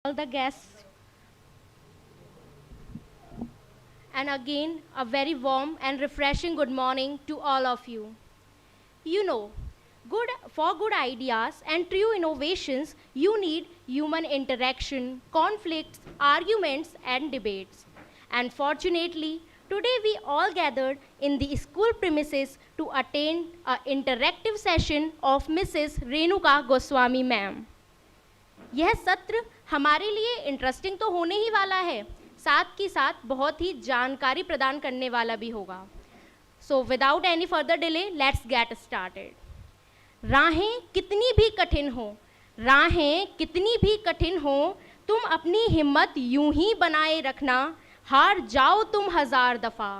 all the guests, and again a very warm and refreshing good morning to all of you. You know, good ideas and true innovations, you need human interaction, conflicts, arguments, and debates. And fortunately, today we all gathered in the school premises to attend an interactive session of Mrs. Renuka Goswami ma'am. यह सत्र हमारे लिए interesting तो होने ही वाला है, साथ ही साथ बहुत ही जानकारी प्रदान करने वाला भी होगा. So without any further delay let's get started. राहें कितनी भी कठिन हो, राहें कितनी भी कठिन हो, तुम अपनी हिम्मत यूं ही बनाए रखना. हार जाओ तुम हजार दफ़ा,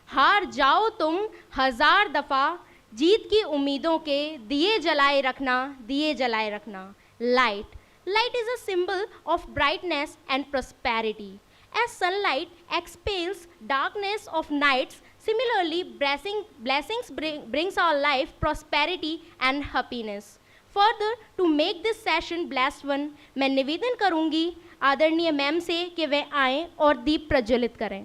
हार जाओ तुम हजार दफ़ा, जीत की उम्मीदों के दिए जलाए रखना, दिए जलाए रखना. Light Light is a symbol of brightness and prosperity. As sunlight expels darkness of nights, similarly blessings brings our life prosperity and happiness. Further, to make this session blessed one, मैं निवेदन करूंगी आदरणीय मैम से कि वे आएं और दीप प्रज्वलित करें.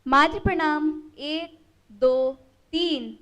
मातृ प्रणाम 1 2 3.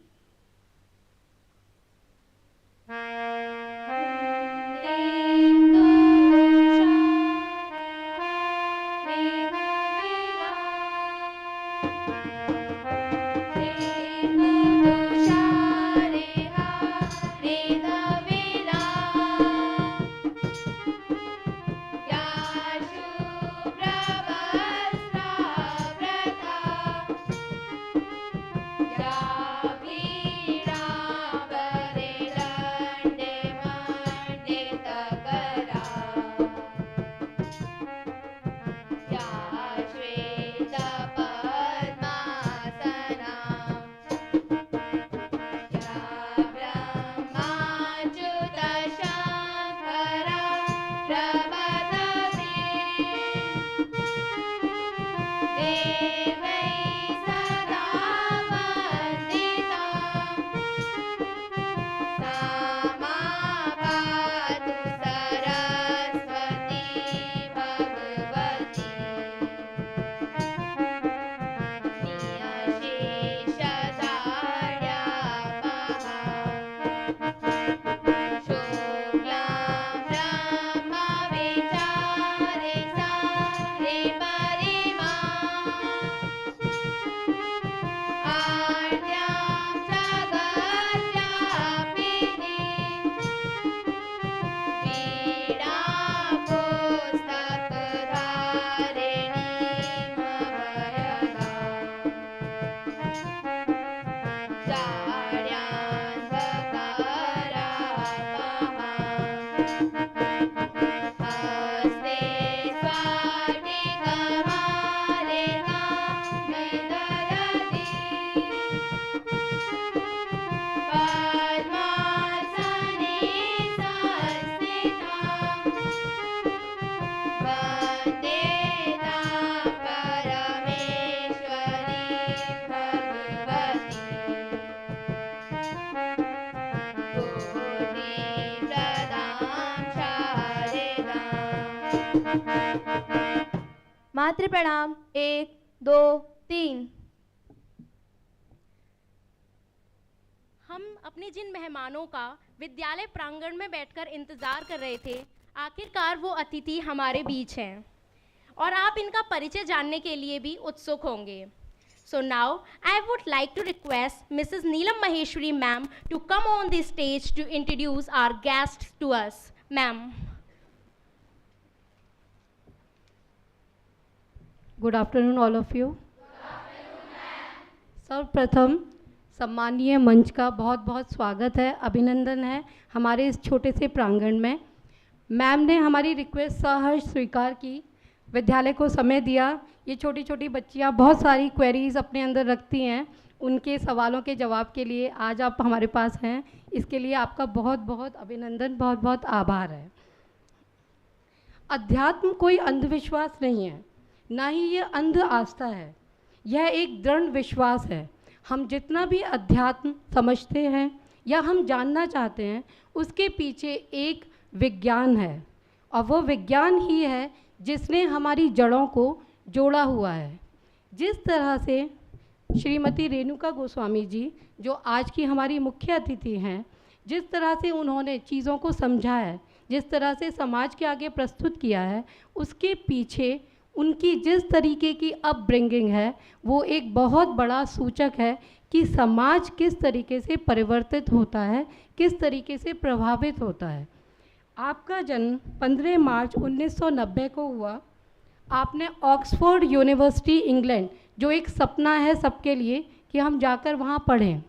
मातृ प्रणाम 1 2 3। हम अपने जिन मेहमानों का विद्यालय प्रांगण में बैठकर इंतजार कर रहे थे, आखिरकार वो अतिथि हमारे बीच हैं और आप इनका परिचय जानने के लिए भी उत्सुक होंगे। So now I would like to request Mrs. Neelam Maheshwari ma'am to come on the stage to introduce our guests to us. Ma'am. Good afternoon all of you. सर्वप्रथम सम्मानीय मंच का बहुत बहुत स्वागत है, अभिनंदन है हमारे इस छोटे से प्रांगण में। मैम ने हमारी रिक्वेस्ट सहर्ष स्वीकार की, विद्यालय को समय दिया। ये छोटी छोटी बच्चियाँ बहुत सारी क्वेरीज अपने अंदर रखती हैं, उनके सवालों के जवाब के लिए आज आप हमारे पास हैं, इसके लिए आपका बहुत बहुत अभिनंदन, बहुत बहुत आभार है। अध्यात्म कोई अंधविश्वास नहीं है, ना ही ये अंध आस्था है, यह एक दृढ़ विश्वास है। हम जितना भी अध्यात्म समझते हैं या हम जानना चाहते हैं, उसके पीछे एक विज्ञान है, और वो विज्ञान ही है जिसने हमारी जड़ों को जोड़ा हुआ है। जिस तरह से श्रीमती रेणुका गोस्वामी जी, जो आज की हमारी मुख्य अतिथि हैं, जिस तरह से उन्होंने चीज़ों को समझा है, जिस तरह से समाज के आगे प्रस्तुत किया है, उसके पीछे उनकी जिस तरीके की अपब्रिंगिंग है, वो एक बहुत बड़ा सूचक है कि समाज किस तरीके से परिवर्तित होता है, किस तरीके से प्रभावित होता है। आपका जन्म 15 मार्च 1990 को हुआ। आपने ऑक्सफोर्ड यूनिवर्सिटी इंग्लैंड, जो एक सपना है सबके लिए कि हम जाकर वहाँ पढ़ें,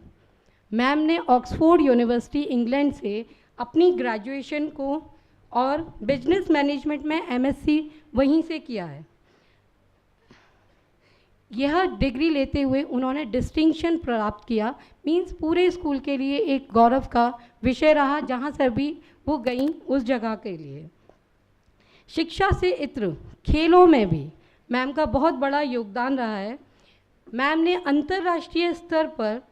मैम ने ऑक्सफोर्ड यूनिवर्सिटी इंग्लैंड से अपनी ग्रेजुएशन को और बिजनेस मैनेजमेंट में एमएससी वहीं से किया है। यह डिग्री लेते हुए उन्होंने डिस्टिंक्शन प्राप्त किया, मीन्स पूरे स्कूल के लिए एक गौरव का विषय रहा, जहाँ से भी वो गई उस जगह के लिए। शिक्षा से इत्र खेलों में भी मैम का बहुत बड़ा योगदान रहा है। मैम ने अंतर्राष्ट्रीय स्तर पर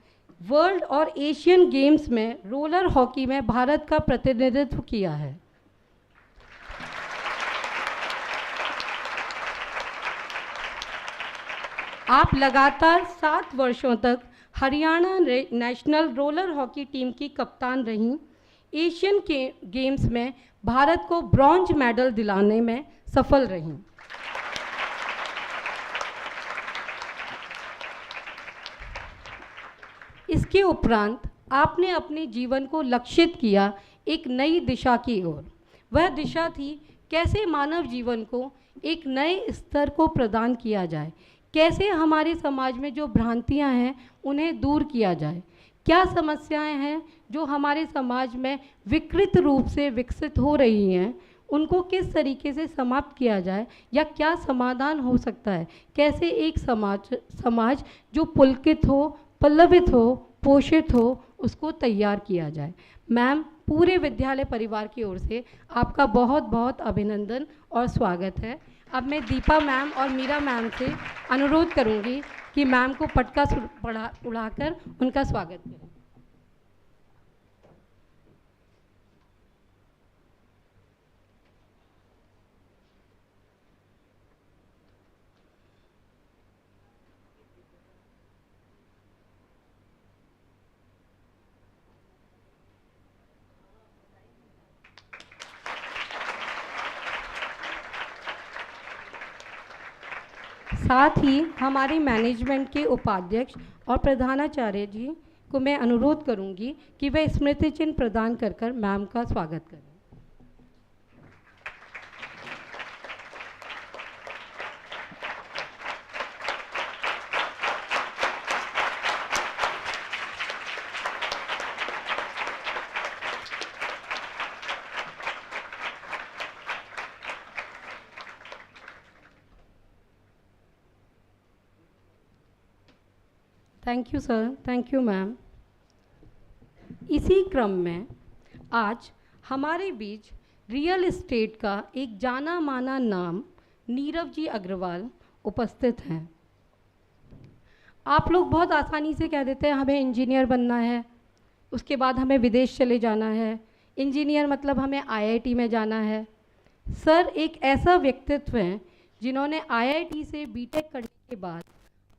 वर्ल्ड और एशियन गेम्स में रोलर हॉकी में भारत का प्रतिनिधित्व किया है। आप लगातार 7 वर्षों तक Haryana national roller hockey team की कप्तान रहीं। एशियन के गेम्स में भारत को ब्रॉन्ज मेडल दिलाने में सफल रहीं। इसके उपरांत आपने अपने जीवन को लक्षित किया एक नई दिशा की ओर। वह दिशा थी कैसे मानव जीवन को एक नए स्तर को प्रदान किया जाए, कैसे हमारे समाज में जो भ्रांतियां हैं उन्हें दूर किया जाए, क्या समस्याएं हैं जो हमारे समाज में विकृत रूप से विकसित हो रही हैं, उनको किस तरीके से समाप्त किया जाए या क्या समाधान हो सकता है, कैसे एक समाज जो पुलकित हो, पल्लवित हो, पोषित हो, उसको तैयार किया जाए। मैम, पूरे विद्यालय परिवार की ओर से आपका बहुत बहुत अभिनंदन और स्वागत है। अब मैं दीपा मैम और मीरा मैम से अनुरोध करूंगी कि मैम को पटका उड़ाकर उनका स्वागत करें। साथ ही हमारे मैनेजमेंट के उपाध्यक्ष और प्रधानाचार्य जी को मैं अनुरोध करूंगी कि वे स्मृति चिन्ह प्रदान कर मैम का स्वागत करें। Thank you sir, thank you ma'am. इसी क्रम में आज हमारे बीच रियल एस्टेट का एक जाना माना नाम नीरव जी अग्रवाल उपस्थित हैं। आप लोग बहुत आसानी से कह देते हैं हमें इंजीनियर बनना है, उसके बाद हमें विदेश चले जाना है, इंजीनियर मतलब हमें आईआईटी में जाना है। सर एक ऐसा व्यक्तित्व है जिन्होंने आईआईटी से बीटेक करने के बाद,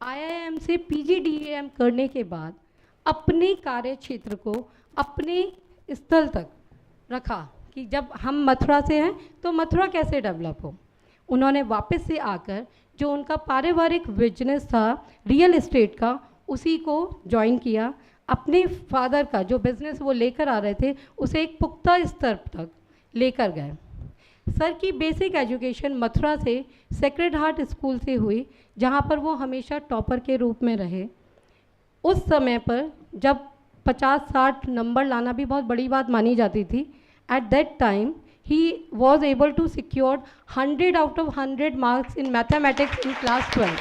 आईआईएम से पीजीडीएम करने के बाद अपने कार्य क्षेत्र को अपने स्थल तक रखा कि जब हम मथुरा से हैं तो मथुरा कैसे डेवलप हो। उन्होंने वापस से आकर जो उनका पारिवारिक बिजनेस था रियल एस्टेट का, उसी को ज्वाइन किया। अपने फादर का जो बिज़नेस वो लेकर आ रहे थे उसे एक पुख्ता स्तर तक लेकर गए। सर की बेसिक एजुकेशन मथुरा से सेक्रेड हार्ट स्कूल से हुई, जहाँ पर वो हमेशा टॉपर के रूप में रहे। उस समय पर जब 50-60 नंबर लाना भी बहुत बड़ी बात मानी जाती थी, at that time he was able to secure 100 out of 100 marks in mathematics in class 12.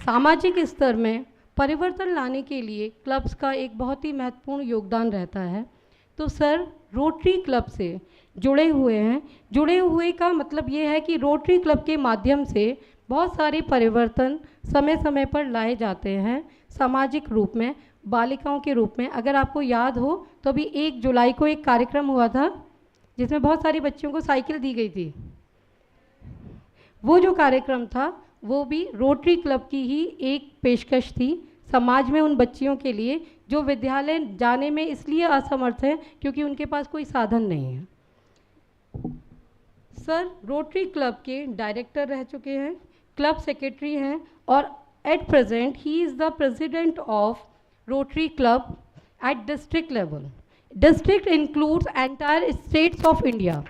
सामाजिक स्तर में परिवर्तन लाने के लिए क्लब्स का एक बहुत ही महत्वपूर्ण योगदान रहता है। तो सर रोटरी क्लब से जुड़े हुए हैं। जुड़े हुए का मतलब ये है कि रोटरी क्लब के माध्यम से बहुत सारे परिवर्तन समय समय पर लाए जाते हैं सामाजिक रूप में, बालिकाओं के रूप में। अगर आपको याद हो तो अभी 1 जुलाई को एक कार्यक्रम हुआ था जिसमें बहुत सारी बच्चियों को साइकिल दी गई थी। वो जो कार्यक्रम था वो भी रोटरी क्लब की ही एक पेशकश थी समाज में उन बच्चियों के लिए जो विद्यालय जाने में इसलिए असमर्थ हैं क्योंकि उनके पास कोई साधन नहीं है। सर रोटरी क्लब के डायरेक्टर रह चुके हैं, क्लब सेक्रेटरी हैं और at present he is the president of rotary club at district level. District includes entire states of India.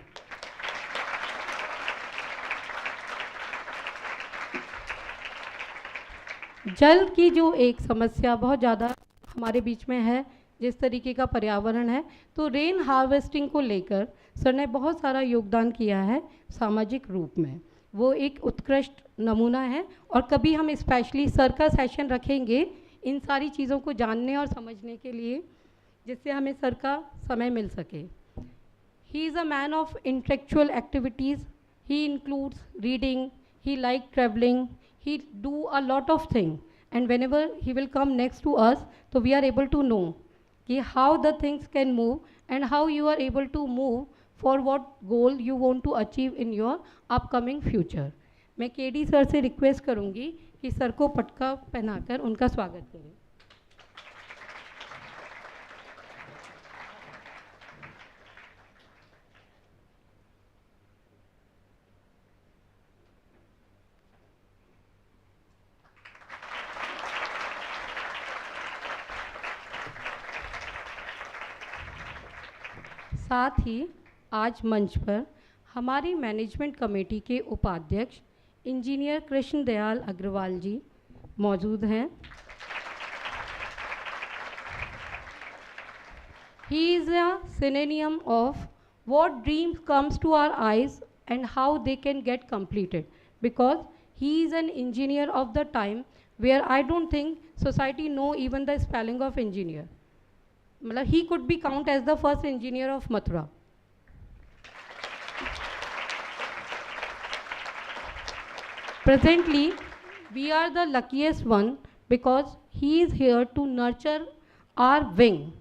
जल की जो एक समस्या बहुत ज़्यादा हमारे बीच में है, जिस तरीके का पर्यावरण है, तो रेन हार्वेस्टिंग को लेकर सर ने बहुत सारा योगदान किया है सामाजिक रूप में। वो एक उत्कृष्ट नमूना है और कभी हम स्पेशली सर का सेशन रखेंगे इन सारी चीज़ों को जानने और समझने के लिए, जिससे हमें सर का समय मिल सके। He is a man of intellectual activities. He includes reading, he like travelling, he do a lot of things, and whenever he will come next to us, so we are able to know कि how the things can move and how you are able to move for what goal you want to achieve in your upcoming future। मैं KD sir से request करूँगी कि sir को पटका पहनाकर उनका स्वागत करें। साथ ही आज मंच पर हमारी मैनेजमेंट कमेटी के उपाध्यक्ष इंजीनियर कृष्ण दयाल अग्रवाल जी मौजूद हैं। He is a synonym of what dreams comes to our eyes and how they can get completed, because he is an engineer of the time where I don't think society know even the spelling of engineer. मतलब he could be count as the first engineer of Mathura. Presently, we are the luckiest one because he is here to nurture our wing.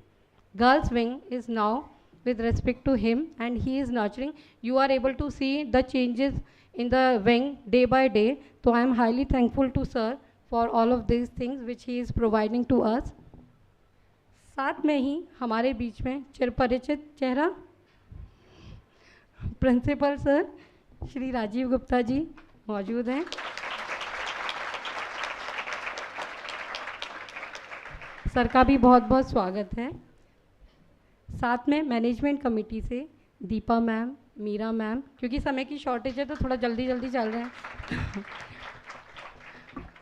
Girls wing is now with respect to him and he is nurturing. You are able to see the changes in the wing day by day. So I am highly thankful to sir for all of these things which he is providing to us. साथ में ही हमारे बीच में चिरपरिचित चेहरा principal sir Shri Rajiv Gupta ji मौजूद हैं। Sir का भी बहुत बहुत स्वागत है। साथ में मैनेजमेंट कमेटी से दीपा मैम, मीरा मैम, क्योंकि समय की शॉर्टेज है तो थोड़ा जल्दी जल्दी चल रहे हैं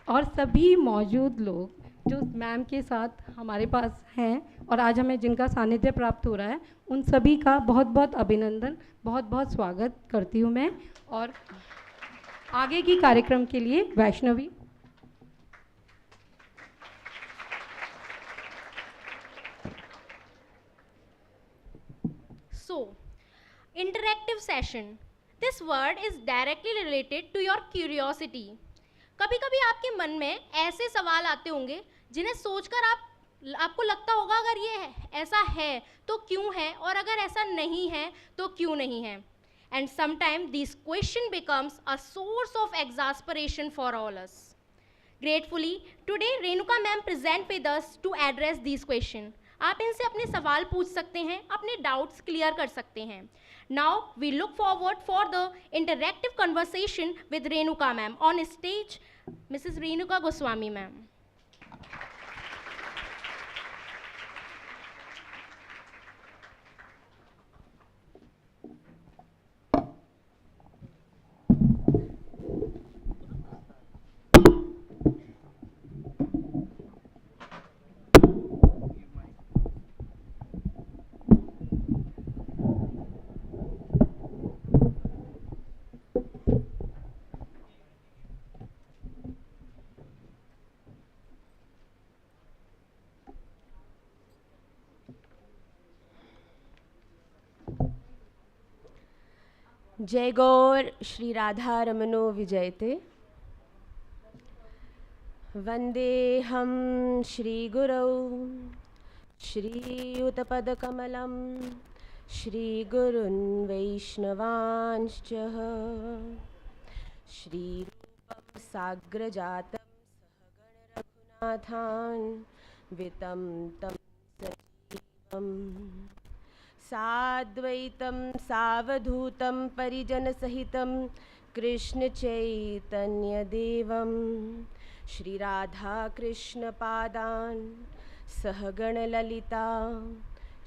और सभी मौजूद लोग जो मैम के साथ हमारे पास हैं और आज हमें जिनका सानिध्य प्राप्त हो रहा है, उन सभी का बहुत बहुत अभिनंदन, बहुत बहुत स्वागत करती हूँ मैं। और आगे की कार्यक्रम के लिए Vaishnavi. So, interactive session. This word is directly related to your curiosity. कभी कभी आपके मन में ऐसे सवाल आते होंगे जिन्हें सोचकर आप आपको लगता होगा अगर ये ऐसा है तो क्यों है, और अगर ऐसा नहीं है तो क्यों नहीं है. And sometimes this question becomes a source of exasperation for all us. Gratefully, today Renuka ma'am present with us to address these questions. आप इनसे अपने सवाल पूछ सकते हैं, अपने डाउट्स क्लियर कर सकते हैं. Now we look forward for the interactive conversation with Renuka ma'am. On stage, Mrs. Renuka Goswami ma'am. जय गौर श्री राधा रमनो विजयते. वंदेहम श्री गुरौ श्रीयुतपदकमलं श्रीगुरुन् वैष्णवांश्च श्रीरूपं साग्रजातं सहगण रघुनाथान् वितं तं सजीवम् साद्वैतं सावधूतं परिजनसहितं कृष्णचैतन्यदेवं श्रीराधाकृष्णपादान् सहगणललिता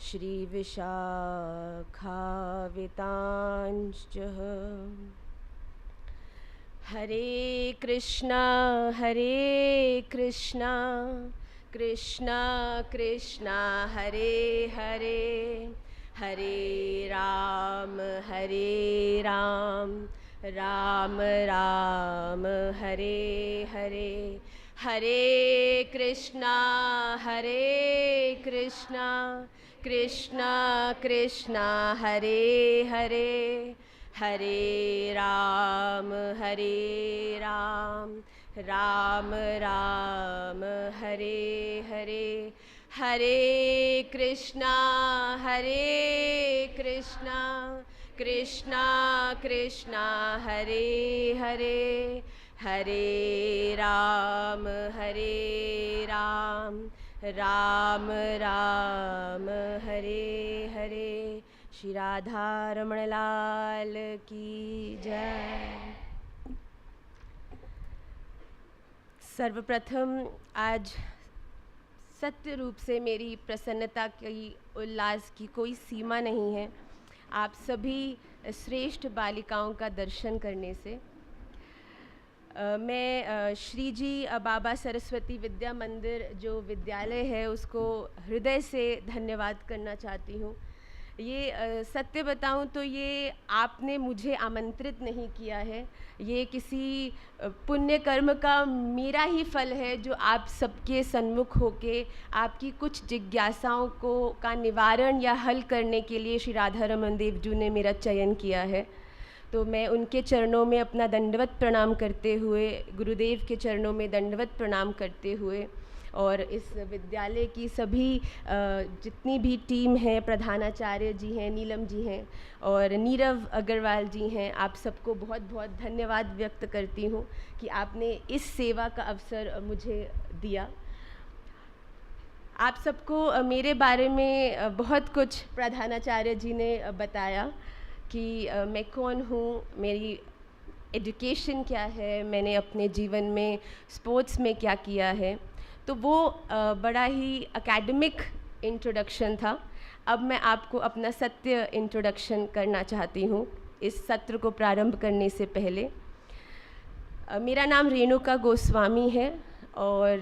श्रीविशाखावितांश्च. हरे कृष्णा कृष्णा कृष्णा हरे हरे, हरे राम राम राम हरे हरे. हरे कृष्णा कृष्णा कृष्णा हरे हरे, हरे राम राम राम हरे हरे. हरे कृष्णा कृष्णा कृष्णा हरे हरे, हरे राम राम राम हरे हरे. श्री राधा रमण लाल की जय. सर्वप्रथम आज सत्य रूप से मेरी प्रसन्नता की, उल्लास की कोई सीमा नहीं है आप सभी श्रेष्ठ बालिकाओं का दर्शन करने से. मैं श्री जी बाबा सरस्वती विद्या मंदिर जो विद्यालय है उसको हृदय से धन्यवाद करना चाहती हूँ. ये सत्य बताऊँ तो ये आपने मुझे आमंत्रित नहीं किया है, ये किसी पुण्य कर्म का मेरा ही फल है जो आप सबके सन्मुख होके आपकी कुछ जिज्ञासाओं का निवारण या हल करने के लिए श्री राधा रमन देव जी ने मेरा चयन किया है. तो मैं उनके चरणों में अपना दंडवत प्रणाम करते हुए, गुरुदेव के चरणों में दंडवत प्रणाम करते हुए, और इस विद्यालय की सभी जितनी भी टीम है, प्रधानाचार्य जी हैं, नीलम जी हैं और नीरव अग्रवाल जी हैं, आप सबको बहुत बहुत धन्यवाद व्यक्त करती हूँ कि आपने इस सेवा का अवसर मुझे दिया. आप सबको मेरे बारे में बहुत कुछ प्रधानाचार्य जी ने बताया कि मैं कौन हूँ, मेरी एजुकेशन क्या है, मैंने अपने जीवन में स्पोर्ट्स में क्या किया है. तो वो बड़ा ही एकेडमिक इंट्रोडक्शन था. अब मैं आपको अपना सत्य इंट्रोडक्शन करना चाहती हूँ इस सत्र को प्रारंभ करने से पहले. मेरा नाम रेणुका गोस्वामी है और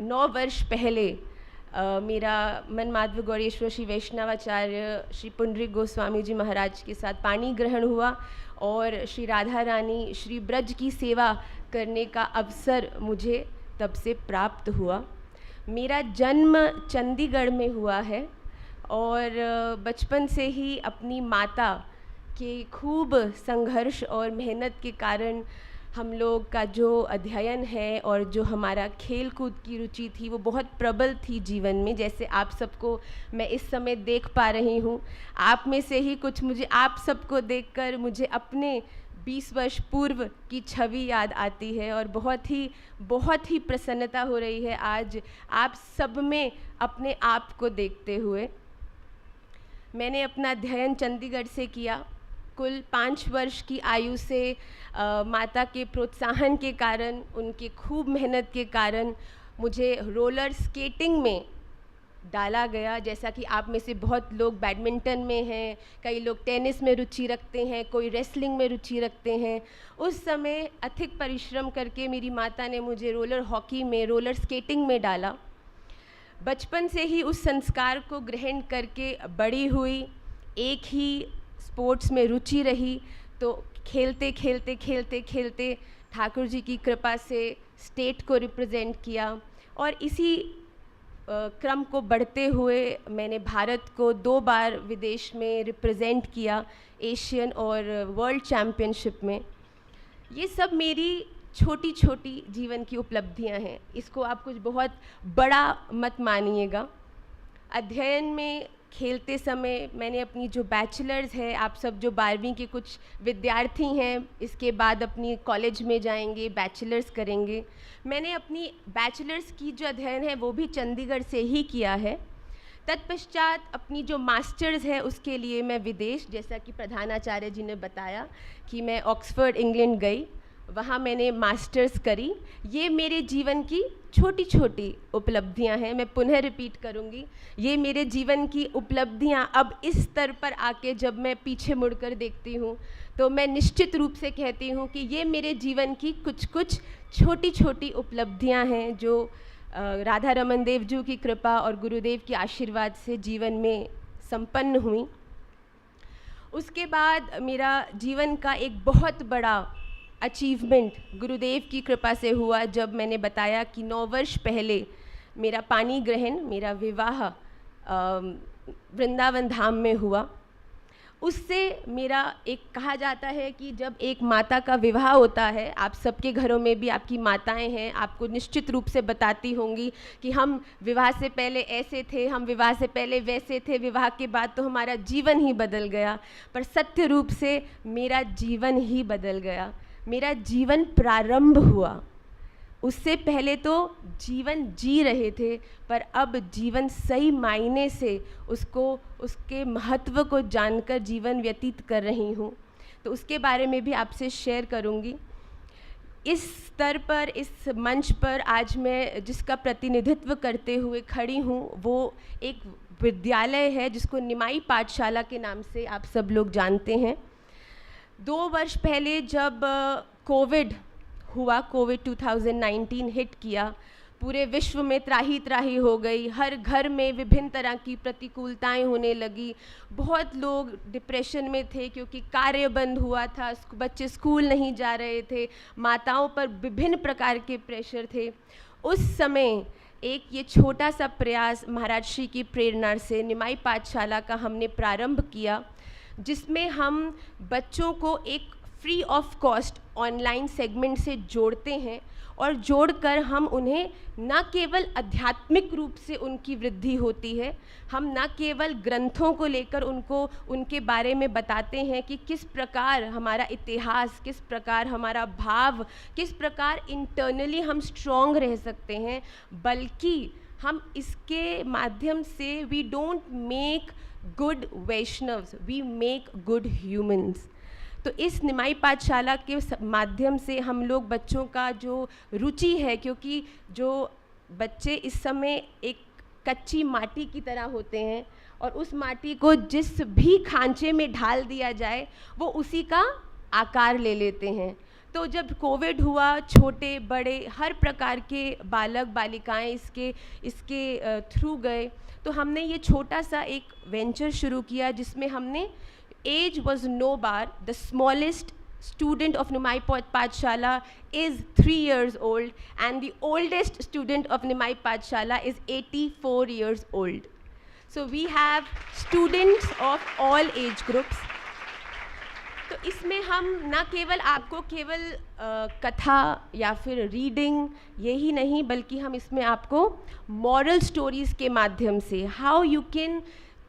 9 वर्ष पहले मेरा मन माधव गौरेश्वर श्री वैष्णवाचार्य श्री पुंडरीक गोस्वामी जी महाराज के साथ पाणी ग्रहण हुआ और श्री राधा रानी श्री ब्रज की सेवा करने का अवसर मुझे तब से प्राप्त हुआ. मेरा जन्म चंडीगढ़ में हुआ है और बचपन से ही अपनी माता के खूब संघर्ष और मेहनत के कारण हम लोग का जो अध्ययन है और जो हमारा खेल कूद की रुचि थी वो बहुत प्रबल थी जीवन में। जैसे आप सबको मैं इस समय देख पा रही हूँ, आप में से ही कुछ मुझे आप सबको देखकर मुझे अपने 20 वर्ष पूर्व की छवि याद आती है और बहुत ही प्रसन्नता हो रही है आज आप सब में अपने आप को देखते हुए। मैंने अपना अध्ययन चंडीगढ़ से किया। कुल 5 वर्ष की आयु से माता के प्रोत्साहन के कारण, उनके खूब मेहनत के कारण मुझे रोलर स्केटिंग में डाला गया। जैसा कि आप में से बहुत लोग बैडमिंटन में हैं, कई लोग टेनिस में रुचि रखते हैं, कोई रेसलिंग में रुचि रखते हैं। उस समय अधिक परिश्रम करके मेरी माता ने मुझे रोलर हॉकी में, रोलर स्केटिंग में डाला। बचपन से ही उस संस्कार को ग्रहण करके बड़ी हुई, एक ही स्पोर्ट्स में रुचि रही। तो खेलते ठाकुर जी की कृपा से स्टेट को रिप्रेजेंट किया और इसी क्रम को बढ़ते हुए मैंने भारत को 2 बार विदेश में रिप्रेजेंट किया, एशियन और वर्ल्ड चैम्पियनशिप में। ये सब मेरी छोटी छोटी जीवन की उपलब्धियां हैं, इसको आप कुछ बहुत बड़ा मत मानिएगा। अध्ययन में खेलते समय मैंने अपनी जो बैचलर्स है, आप सब जो 12वीं के कुछ विद्यार्थी हैं, इसके बाद अपनी कॉलेज में जाएंगे, बैचलर्स करेंगे। मैंने अपनी बैचलर्स की जो अध्ययन है वो भी चंडीगढ़ से ही किया है। तत्पश्चात अपनी जो मास्टर्स है उसके लिए मैं विदेश, जैसा कि प्रधानाचार्य जी ने बताया कि मैं ऑक्सफोर्ड इंग्लैंड गई, वहाँ मैंने मास्टर्स करी। ये मेरे जीवन की छोटी छोटी उपलब्धियां हैं। मैं पुनः रिपीट करूँगी, ये मेरे जीवन की उपलब्धियां अब इस स्तर पर आके जब मैं पीछे मुड़कर देखती हूँ तो मैं निश्चित रूप से कहती हूँ कि ये मेरे जीवन की कुछ छोटी छोटी उपलब्धियां हैं जो राधा रमन देव जी की कृपा और गुरुदेव के आशीर्वाद से जीवन में संपन्न हुई। उसके बाद मेरा जीवन का एक बहुत बड़ा अचीवमेंट गुरुदेव की कृपा से हुआ जब मैंने बताया कि 9 वर्ष पहले मेरा पानी ग्रहण, मेरा विवाह वृंदावन धाम में हुआ। उससे मेरा एक कहा जाता है कि जब एक माता का विवाह होता है, आप सबके घरों में भी आपकी माताएं हैं, आपको निश्चित रूप से बताती होंगी कि हम विवाह से पहले ऐसे थे, हम विवाह से पहले वैसे थे, विवाह के बाद तो हमारा जीवन ही बदल गया। पर सत्य रूप से मेरा जीवन ही बदल गया। मेरा जीवन प्रारंभ हुआ, उससे पहले तो जीवन जी रहे थे, पर अब जीवन सही मायने से उसके महत्व को जानकर जीवन व्यतीत कर रही हूँ। तो उसके बारे में भी आपसे शेयर करूँगी। इस स्तर पर, इस मंच पर आज मैं जिसका प्रतिनिधित्व करते हुए खड़ी हूँ वो एक विद्यालय है जिसको निमाई पाठशाला के नाम से आप सब लोग जानते हैं। 2 वर्ष पहले जब कोविड 2019 हिट किया, पूरे विश्व में त्राही त्राही हो गई, हर घर में विभिन्न तरह की प्रतिकूलताएं होने लगी। बहुत लोग डिप्रेशन में थे क्योंकि कार्य बंद हुआ था, बच्चे स्कूल नहीं जा रहे थे, माताओं पर विभिन्न प्रकार के प्रेशर थे। उस समय एक ये छोटा सा प्रयास महाराज श्री की प्रेरणा से निमाई पाठशाला का हमने प्रारंभ किया, जिसमें हम बच्चों को एक free of cost online segment से जोड़ते हैं और जोड़कर हम उन्हें न केवल आध्यात्मिक रूप से उनकी वृद्धि होती है, हम न केवल ग्रंथों को लेकर उनको उनके बारे में बताते हैं कि किस प्रकार हमारा इतिहास, किस प्रकार हमारा भाव, किस प्रकार इंटरनली हम स्ट्रॉन्ग रह सकते हैं, बल्कि हम इसके माध्यम से we don't make good Vaishnavs, we make good humans. तो इस निमाई पाठशाला के माध्यम से हम लोग बच्चों का जो रुचि है, क्योंकि जो बच्चे इस समय एक कच्ची माटी की तरह होते हैं और उस माटी को जिस भी खांचे में ढाल दिया जाए वो उसी का आकार ले लेते हैं। तो जब कोविड हुआ, छोटे बड़े हर प्रकार के बालक बालिकाएं इसके थ्रू गए, तो हमने ये छोटा सा एक वेंचर शुरू किया जिसमें हमने age was no bar. The smallest student of Nimai Pathshala is 3 years old and the oldest student of Nimai Pathshala is 84 years old. So we have students of all age groups. तो इसमें हम ना केवल आपको केवल कथा या फिर रीडिंग यही नहीं, बल्कि हम इसमें आपको मॉरल स्टोरीज़ के माध्यम से how you can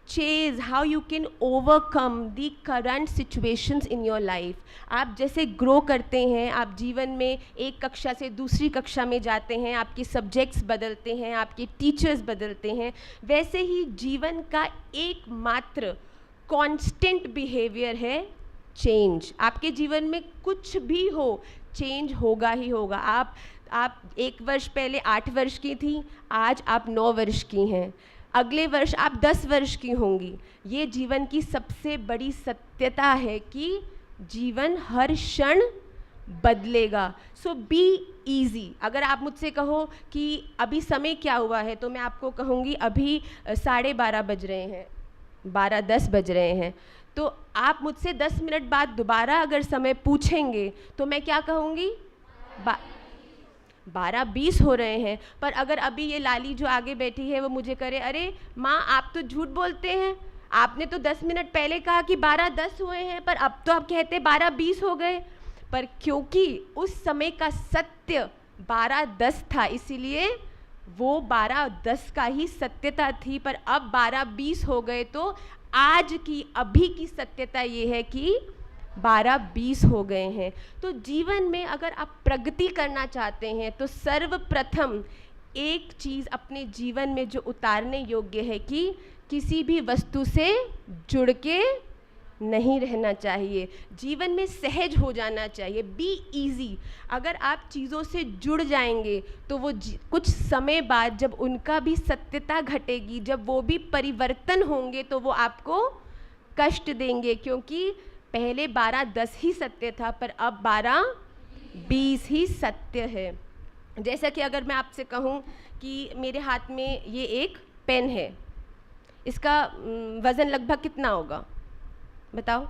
chase, how you can overcome the current situations in your life. आप जैसे ग्रो करते हैं, आप जीवन में एक कक्षा से दूसरी कक्षा में जाते हैं, आपके सब्जेक्ट्स बदलते हैं, आपके टीचर्स बदलते हैं, वैसे ही जीवन का एकमात्र कांस्टेंट बिहेवियर है चेंज। आपके जीवन में कुछ भी हो, चेंज होगा ही होगा। आप 1 वर्ष पहले 8 वर्ष की थी, आज आप 9 वर्ष की हैं, अगले वर्ष आप 10 वर्ष की होंगी। ये जीवन की सबसे बड़ी सत्यता है कि जीवन हर क्षण बदलेगा। सो बी ईजी। अगर आप मुझसे कहो कि अभी समय क्या हुआ है, तो मैं आपको कहूँगी अभी 12:30 बज रहे हैं, 12:10 बज रहे हैं। तो आप मुझसे 10 मिनट बाद दोबारा अगर समय पूछेंगे तो मैं क्या कहूँगी? 12:20 हो रहे हैं। पर अगर अभी ये लाली जो आगे बैठी है वो मुझे करे, अरे माँ आप तो झूठ बोलते हैं, आपने तो 10 मिनट पहले कहा कि 12:10 हुए हैं, पर अब तो आप कहते 12:20 हो गए। पर क्योंकि उस समय का सत्य 12:10 था, इसीलिए वो 12:10 का ही सत्यता थी। पर अब 12:20 हो गए, तो आज की अभी की सत्यता ये है कि 12:20 हो गए हैं। तो जीवन में अगर आप प्रगति करना चाहते हैं तो सर्वप्रथम एक चीज़ अपने जीवन में जो उतारने योग्य है कि किसी भी वस्तु से जुड़ के नहीं रहना चाहिए, जीवन में सहज हो जाना चाहिए, बी इजी। अगर आप चीज़ों से जुड़ जाएंगे तो वो कुछ समय बाद जब उनका भी सत्यता घटेगी, जब वो भी परिवर्तन होंगे, तो वो आपको कष्ट देंगे, क्योंकि पहले 12:10 ही सत्य था, पर अब 12:20 ही सत्य है। जैसा कि अगर मैं आपसे कहूँ कि मेरे हाथ में ये एक पेन है, इसका वज़न लगभग कितना होगा बताओ?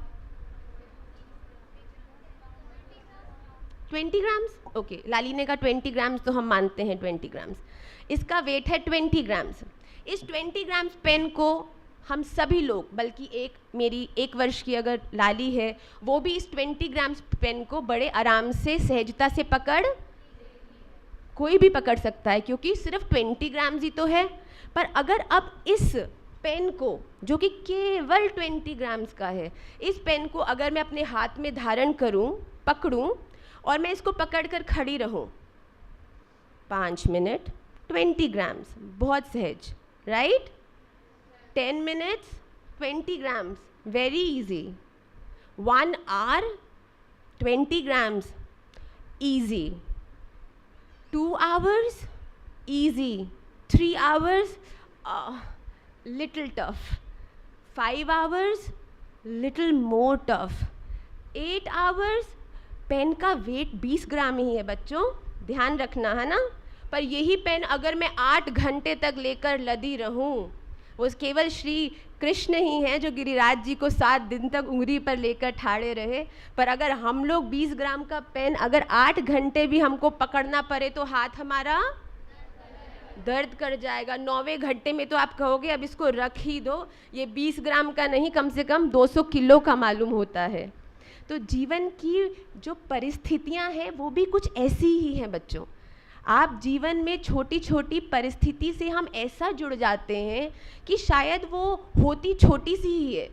20 ग्राम्स। ओके, लाली ने कहा 20 ग्राम्स, तो हम मानते हैं 20 ग्राम्स। इसका वेट है 20 ग्राम्स। इस 20 ग्राम्स पेन को हम सभी लोग, बल्कि मेरी 1 वर्ष की अगर लाली है, वो भी इस 20 ग्राम्स पेन को बड़े आराम से सहजता से कोई भी पकड़ सकता है, क्योंकि सिर्फ 20 ग्राम्स ही तो है। पर अगर अब इस पेन को, जो कि केवल 20 ग्राम्स का है, इस पेन को अगर मैं अपने हाथ में धारण करूं, पकड़ूं और मैं इसको पकड़कर खड़ी रहूं 5 मिनट, 20 ग्राम्स, बहुत सहज, right? 10 minutes, 20 grams, very easy. 1 hour, 20 grams, easy. 2 hours, easy. 3 hours, little tough. 5 hours, little more tough. 8 hours, pen का वेट 20 ग्राम ही है बच्चों, ध्यान रखना है ना। पर यही पेन अगर मैं 8 घंटे तक लेकर लदी रहूं, वो केवल श्री कृष्ण ही हैं जो गिरिराज जी को 7 दिन तक उंगली पर लेकर ठाड़े रहे। पर अगर हम लोग 20 ग्राम का पेन अगर 8 घंटे भी हमको पकड़ना पड़े तो हाथ हमारा दर्द कर जाएगा। 9वें घंटे में तो आप कहोगे अब इसको रख ही दो, ये 20 ग्राम का नहीं, कम से कम 200 किलो का मालूम होता है। तो जीवन की जो परिस्थितियां हैं वो भी कुछ ऐसी ही हैं बच्चों। आप जीवन में छोटी छोटी परिस्थिति से हम ऐसा जुड़ जाते हैं कि शायद वो होती छोटी सी ही है,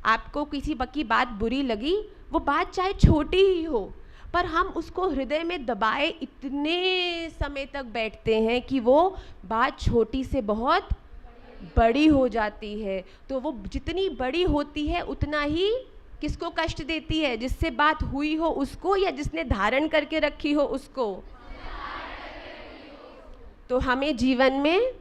आपको किसी की बात बुरी लगी, वो बात चाहे छोटी ही हो, पर हम उसको हृदय में दबाए इतने समय तक बैठते हैं कि वो बात छोटी से बहुत बड़ी हो जाती है। तो वो जितनी बड़ी होती है उतना ही किसको कष्ट देती है? जिससे बात हुई हो उसको, या जिसने धारण करके रखी हो उसको। तो हमें जीवन में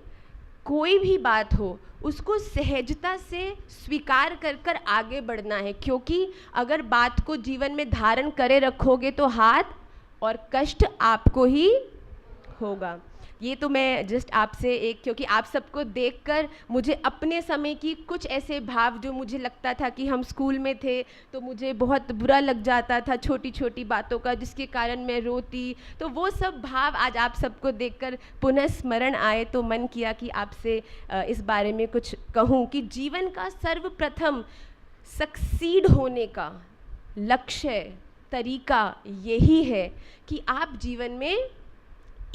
कोई भी बात हो उसको सहजता से स्वीकार कर कर आगे बढ़ना है, क्योंकि अगर बात को जीवन में धारण करे रखोगे तो हाथ और कष्ट आपको ही होगा। ये तो मैं जस्ट आपसे एक, क्योंकि आप सबको देखकर मुझे अपने समय की कुछ ऐसे भाव जो मुझे लगता था कि हम स्कूल में थे तो मुझे बहुत बुरा लग जाता था छोटी छोटी बातों का, जिसके कारण मैं रोती, तो वो सब भाव आज आप सबको देखकर पुनः स्मरण आए, तो मन किया कि आपसे इस बारे में कुछ कहूँ कि जीवन का सर्वप्रथम सक्सीड होने का लक्ष्य, तरीका यही है कि आप जीवन में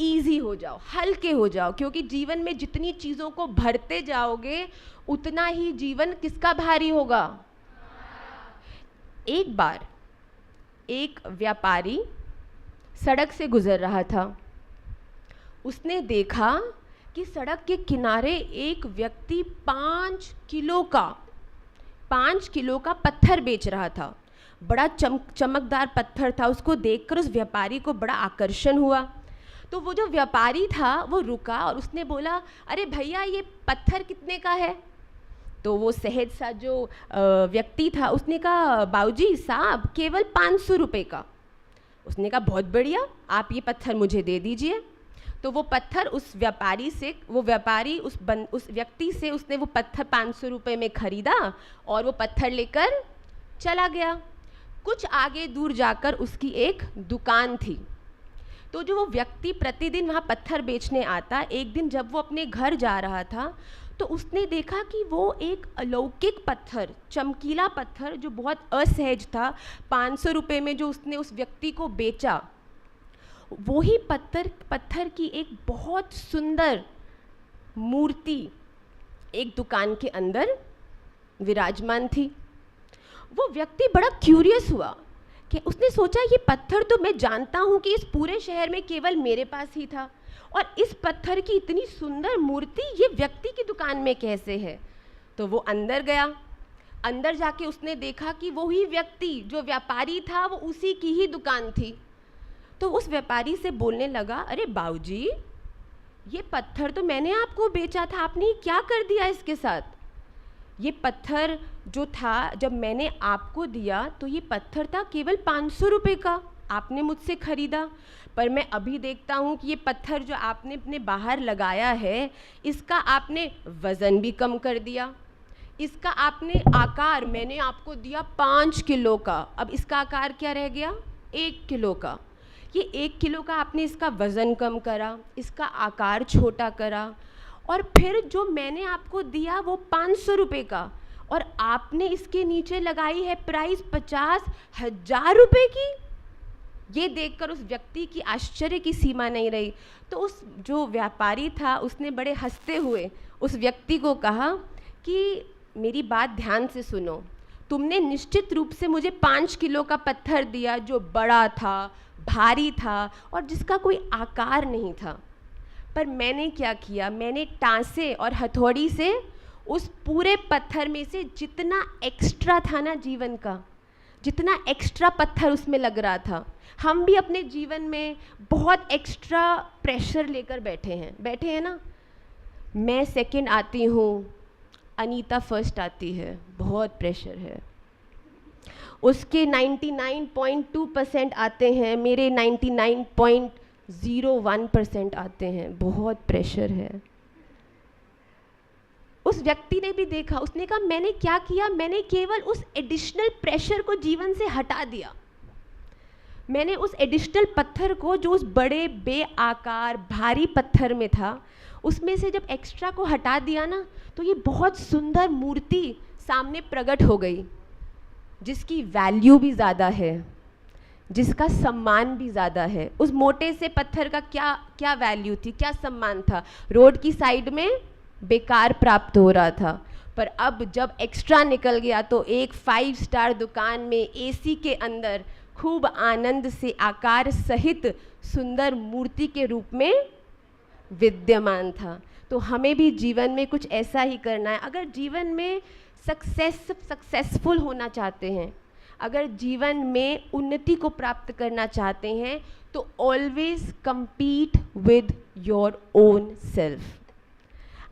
ईजी हो जाओ, हल्के हो जाओ, क्योंकि जीवन में जितनी चीज़ों को भरते जाओगे उतना ही जीवन किसका भारी होगा। एक बार एक व्यापारी सड़क से गुजर रहा था। उसने देखा कि सड़क के किनारे एक व्यक्ति 5 किलो का पत्थर बेच रहा था। बड़ा चमकदार पत्थर था। उसको देखकर उस व्यापारी को बड़ा आकर्षण हुआ। तो वो जो व्यापारी था वो रुका और उसने बोला, अरे भैया ये पत्थर कितने का है। तो वो सहज सा जो व्यक्ति था उसने कहा, बाबूजी साहब केवल 500 रुपये का। उसने कहा बहुत बढ़िया, आप ये पत्थर मुझे दे दीजिए। तो वो पत्थर उस व्यापारी से, वो व्यापारी उस व्यक्ति से उसने वो पत्थर 500 रुपये में ख़रीदा और वो पत्थर लेकर चला गया। कुछ आगे दूर जाकर उसकी एक दुकान थी। तो जो वो व्यक्ति प्रतिदिन वहाँ पत्थर बेचने आता, एक दिन जब वो अपने घर जा रहा था तो उसने देखा कि वो एक अलौकिक पत्थर, चमकीला पत्थर जो बहुत असहज था, 500 रुपये में जो उसने उस व्यक्ति को बेचा, वही पत्थर की एक बहुत सुंदर मूर्ति एक दुकान के अंदर विराजमान थी। वो व्यक्ति बड़ा क्यूरियस हुआ कि उसने सोचा ये पत्थर तो मैं जानता हूँ कि इस पूरे शहर में केवल मेरे पास ही था, और इस पत्थर की इतनी सुंदर मूर्ति ये व्यक्ति की दुकान में कैसे है। तो वो अंदर गया। अंदर जाके उसने देखा कि वही व्यक्ति जो व्यापारी था वो उसी की ही दुकान थी। तो उस व्यापारी से बोलने लगा, अरे बाबूजी ये पत्थर तो मैंने आपको बेचा था, आपने क्या कर दिया इसके साथ। ये पत्थर जो था जब मैंने आपको दिया तो ये पत्थर था केवल 500 रुपये का, आपने मुझसे ख़रीदा, पर मैं अभी देखता हूँ कि ये पत्थर जो आपने अपने बाहर लगाया है इसका आपने वज़न भी कम कर दिया। इसका आपने आकार, मैंने आपको दिया 5 किलो का, अब इसका आकार क्या रह गया, 1 किलो का। ये 1 किलो का आपने इसका वज़न कम करा, इसका आकार छोटा करा, और फिर जो मैंने आपको दिया वो 500 रुपये का, और आपने इसके नीचे लगाई है प्राइस 50,000 रुपये की। ये देखकर उस व्यक्ति की आश्चर्य की सीमा नहीं रही। तो उस जो व्यापारी था उसने बड़े हंसते हुए उस व्यक्ति को कहा कि मेरी बात ध्यान से सुनो, तुमने निश्चित रूप से मुझे 5 किलो का पत्थर दिया जो बड़ा था, भारी था और जिसका कोई आकार नहीं था, पर मैंने क्या किया, मैंने टांसे और हथौड़ी से उस पूरे पत्थर में से जितना एक्स्ट्रा था ना जीवन का, जितना एक्स्ट्रा पत्थर उसमें लग रहा था, हम भी अपने जीवन में बहुत एक्स्ट्रा प्रेशर लेकर बैठे हैं ना। मैं सेकंड आती हूँ, अनीता फर्स्ट आती है, बहुत प्रेशर है। उसके 99.2% आते हैं, मेरे 99.01% आते हैं, बहुत प्रेशर है। उस व्यक्ति ने भी देखा, उसने कहा मैंने क्या किया, मैंने केवल उस एडिशनल प्रेशर को जीवन से हटा दिया। मैंने उस एडिशनल पत्थर को जो उस बड़े बेआकार भारी पत्थर में था उसमें से जब एक्स्ट्रा को हटा दिया ना, तो ये बहुत सुंदर मूर्ति सामने प्रकट हो गई, जिसकी वैल्यू भी ज़्यादा है, जिसका सम्मान भी ज़्यादा है। उस मोटे से पत्थर का क्या वैल्यू थी, क्या सम्मान था, रोड की साइड में बेकार प्राप्त हो रहा था। पर अब जब एक्स्ट्रा निकल गया तो एक 5 स्टार दुकान में एसी के अंदर खूब आनंद से आकार सहित सुंदर मूर्ति के रूप में विद्यमान था। तो हमें भी जीवन में कुछ ऐसा ही करना है। अगर जीवन में सक्सेसफुल होना चाहते हैं, अगर जीवन में उन्नति को प्राप्त करना चाहते हैं, तो always compete with your own self.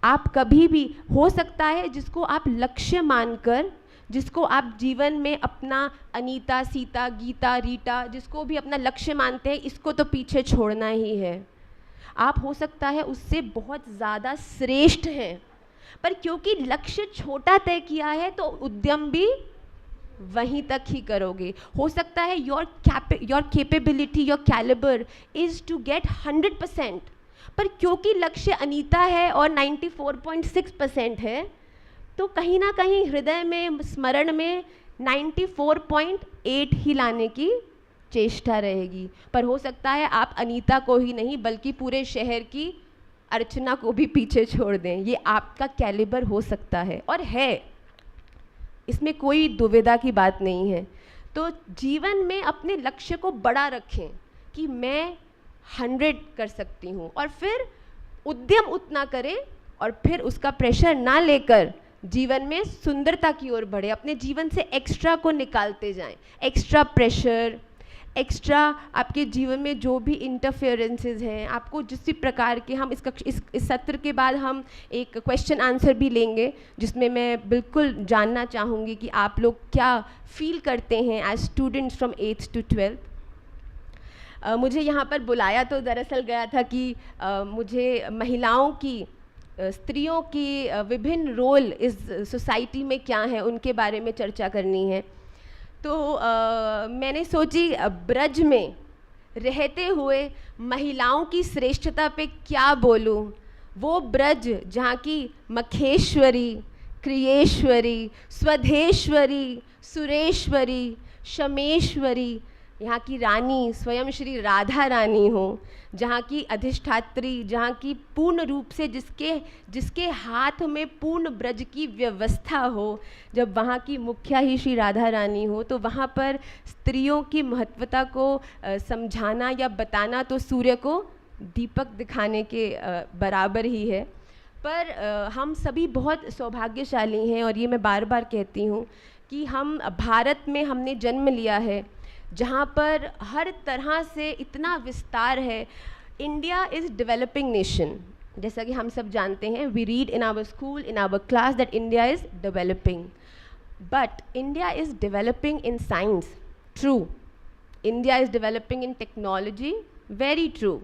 आप कभी भी, हो सकता है जिसको आप लक्ष्य मानकर, जिसको आप जीवन में अपना अनीता, सीता, गीता, रीटा, जिसको भी अपना लक्ष्य मानते हैं, इसको तो पीछे छोड़ना ही है। आप हो सकता है उससे बहुत ज़्यादा श्रेष्ठ हैं, पर क्योंकि लक्ष्य छोटा तय किया है तो उद्यम भी वहीं तक ही करोगे। हो सकता है your capability, your calibre is to get 100%, पर क्योंकि लक्ष्य अनीता है और 94.6% है, तो कहीं ना कहीं हृदय में, स्मरण में 94.8 ही लाने की चेष्टा रहेगी। पर हो सकता है आप अनीता को ही नहीं बल्कि पूरे शहर की अर्चना को भी पीछे छोड़ दें। ये आपका कैलिबर हो सकता है और है, इसमें कोई दुविधा की बात नहीं है। तो जीवन में अपने लक्ष्य को बड़ा रखें कि मैं 100 कर सकती हूँ, और फिर उद्यम उतना करें और फिर उसका प्रेशर ना लेकर जीवन में सुंदरता की ओर बढ़े। अपने जीवन से एक्स्ट्रा को निकालते जाएं, एक्स्ट्रा प्रेशर, एक्स्ट्रा आपके जीवन में जो भी इंटरफेरेंसेस हैं, आपको जिस भी प्रकार के, हम इस सत्र के बाद हम एक क्वेश्चन आंसर भी लेंगे जिसमें मैं बिल्कुल जानना चाहूँगी कि आप लोग क्या फील करते हैं as students from 8th to 12th। मुझे यहाँ पर बुलाया तो दरअसल गया था कि मुझे महिलाओं की, स्त्रियों की विभिन्न रोल इस सोसाइटी में क्या है उनके बारे में चर्चा करनी है। तो मैंने सोची ब्रज में रहते हुए महिलाओं की श्रेष्ठता पे क्या बोलूं। वो ब्रज जहाँ की मखेश्वरी, क्रियेश्वरी, स्वधेश्वरी, सुरेश्वरी, शमेश्वरी, यहाँ की रानी स्वयं श्री राधा रानी हो, जहाँ की अधिष्ठात्री, जहाँ की पूर्ण रूप से जिसके हाथ में पूर्ण ब्रज की व्यवस्था हो, जब वहाँ की मुखिया ही श्री राधा रानी हो, तो वहाँ पर स्त्रियों की महत्वता को समझाना या बताना तो सूर्य को दीपक दिखाने के बराबर ही है। पर हम सभी बहुत सौभाग्यशाली हैं, और ये मैं बार बार कहती हूँ कि हम भारत में हमने जन्म लिया है जहाँ पर हर तरह से इतना विस्तार है। इंडिया इज़ डेवलपिंग नेशन, जैसा कि हम सब जानते हैं, we read in our school, in our class that India is developing, but India is developing in science, true. India is developing in technology, very true.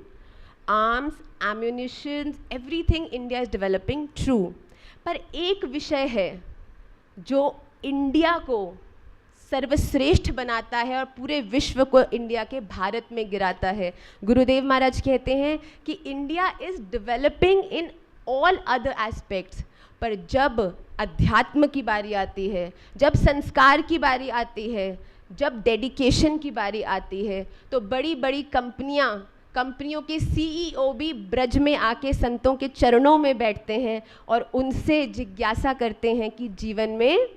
Arms, ammunitions, everything India is developing, true. पर एक विषय है जो India को सर्वश्रेष्ठ बनाता है और पूरे विश्व को इंडिया के भारत में गिराता है। गुरुदेव महाराज कहते हैं कि India is developing in all other aspects, पर जब अध्यात्म की बारी आती है, जब संस्कार की बारी आती है, जब डेडिकेशन की बारी आती है, तो बड़ी बड़ी कंपनियों के CEO भी ब्रज में आके संतों के चरणों में बैठते हैं और उनसे जिज्ञासा करते हैं कि जीवन में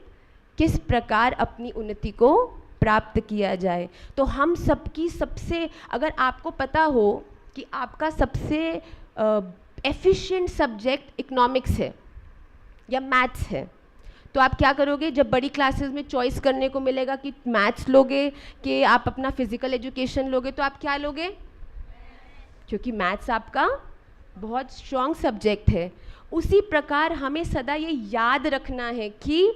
किस प्रकार अपनी उन्नति को प्राप्त किया जाए। तो हम सबकी सबसे, अगर आपको पता हो कि आपका सबसे एफिशिएंट सब्जेक्ट इकोनॉमिक्स है या मैथ्स है, तो आप क्या करोगे जब बड़ी क्लासेस में चॉइस करने को मिलेगा कि मैथ्स लोगे कि आप अपना फिजिकल एजुकेशन लोगे, तो आप क्या लोगे? क्योंकि मैथ्स आपका बहुत स्ट्रॉन्ग सब्जेक्ट है। उसी प्रकार हमें सदा ये याद रखना है कि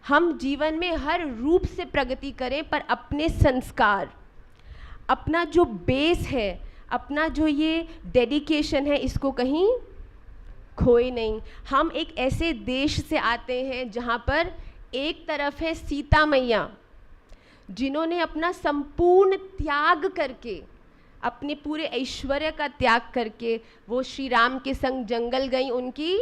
हम जीवन में हर रूप से प्रगति करें, पर अपने संस्कार, अपना जो बेस है, अपना जो ये डेडिकेशन है, इसको कहीं खोए नहीं। हम एक ऐसे देश से आते हैं जहाँ पर एक तरफ है सीता मैया, जिन्होंने अपना संपूर्ण त्याग करके, अपने पूरे ऐश्वर्य का त्याग करके वो श्री राम के संग जंगल गई उनकी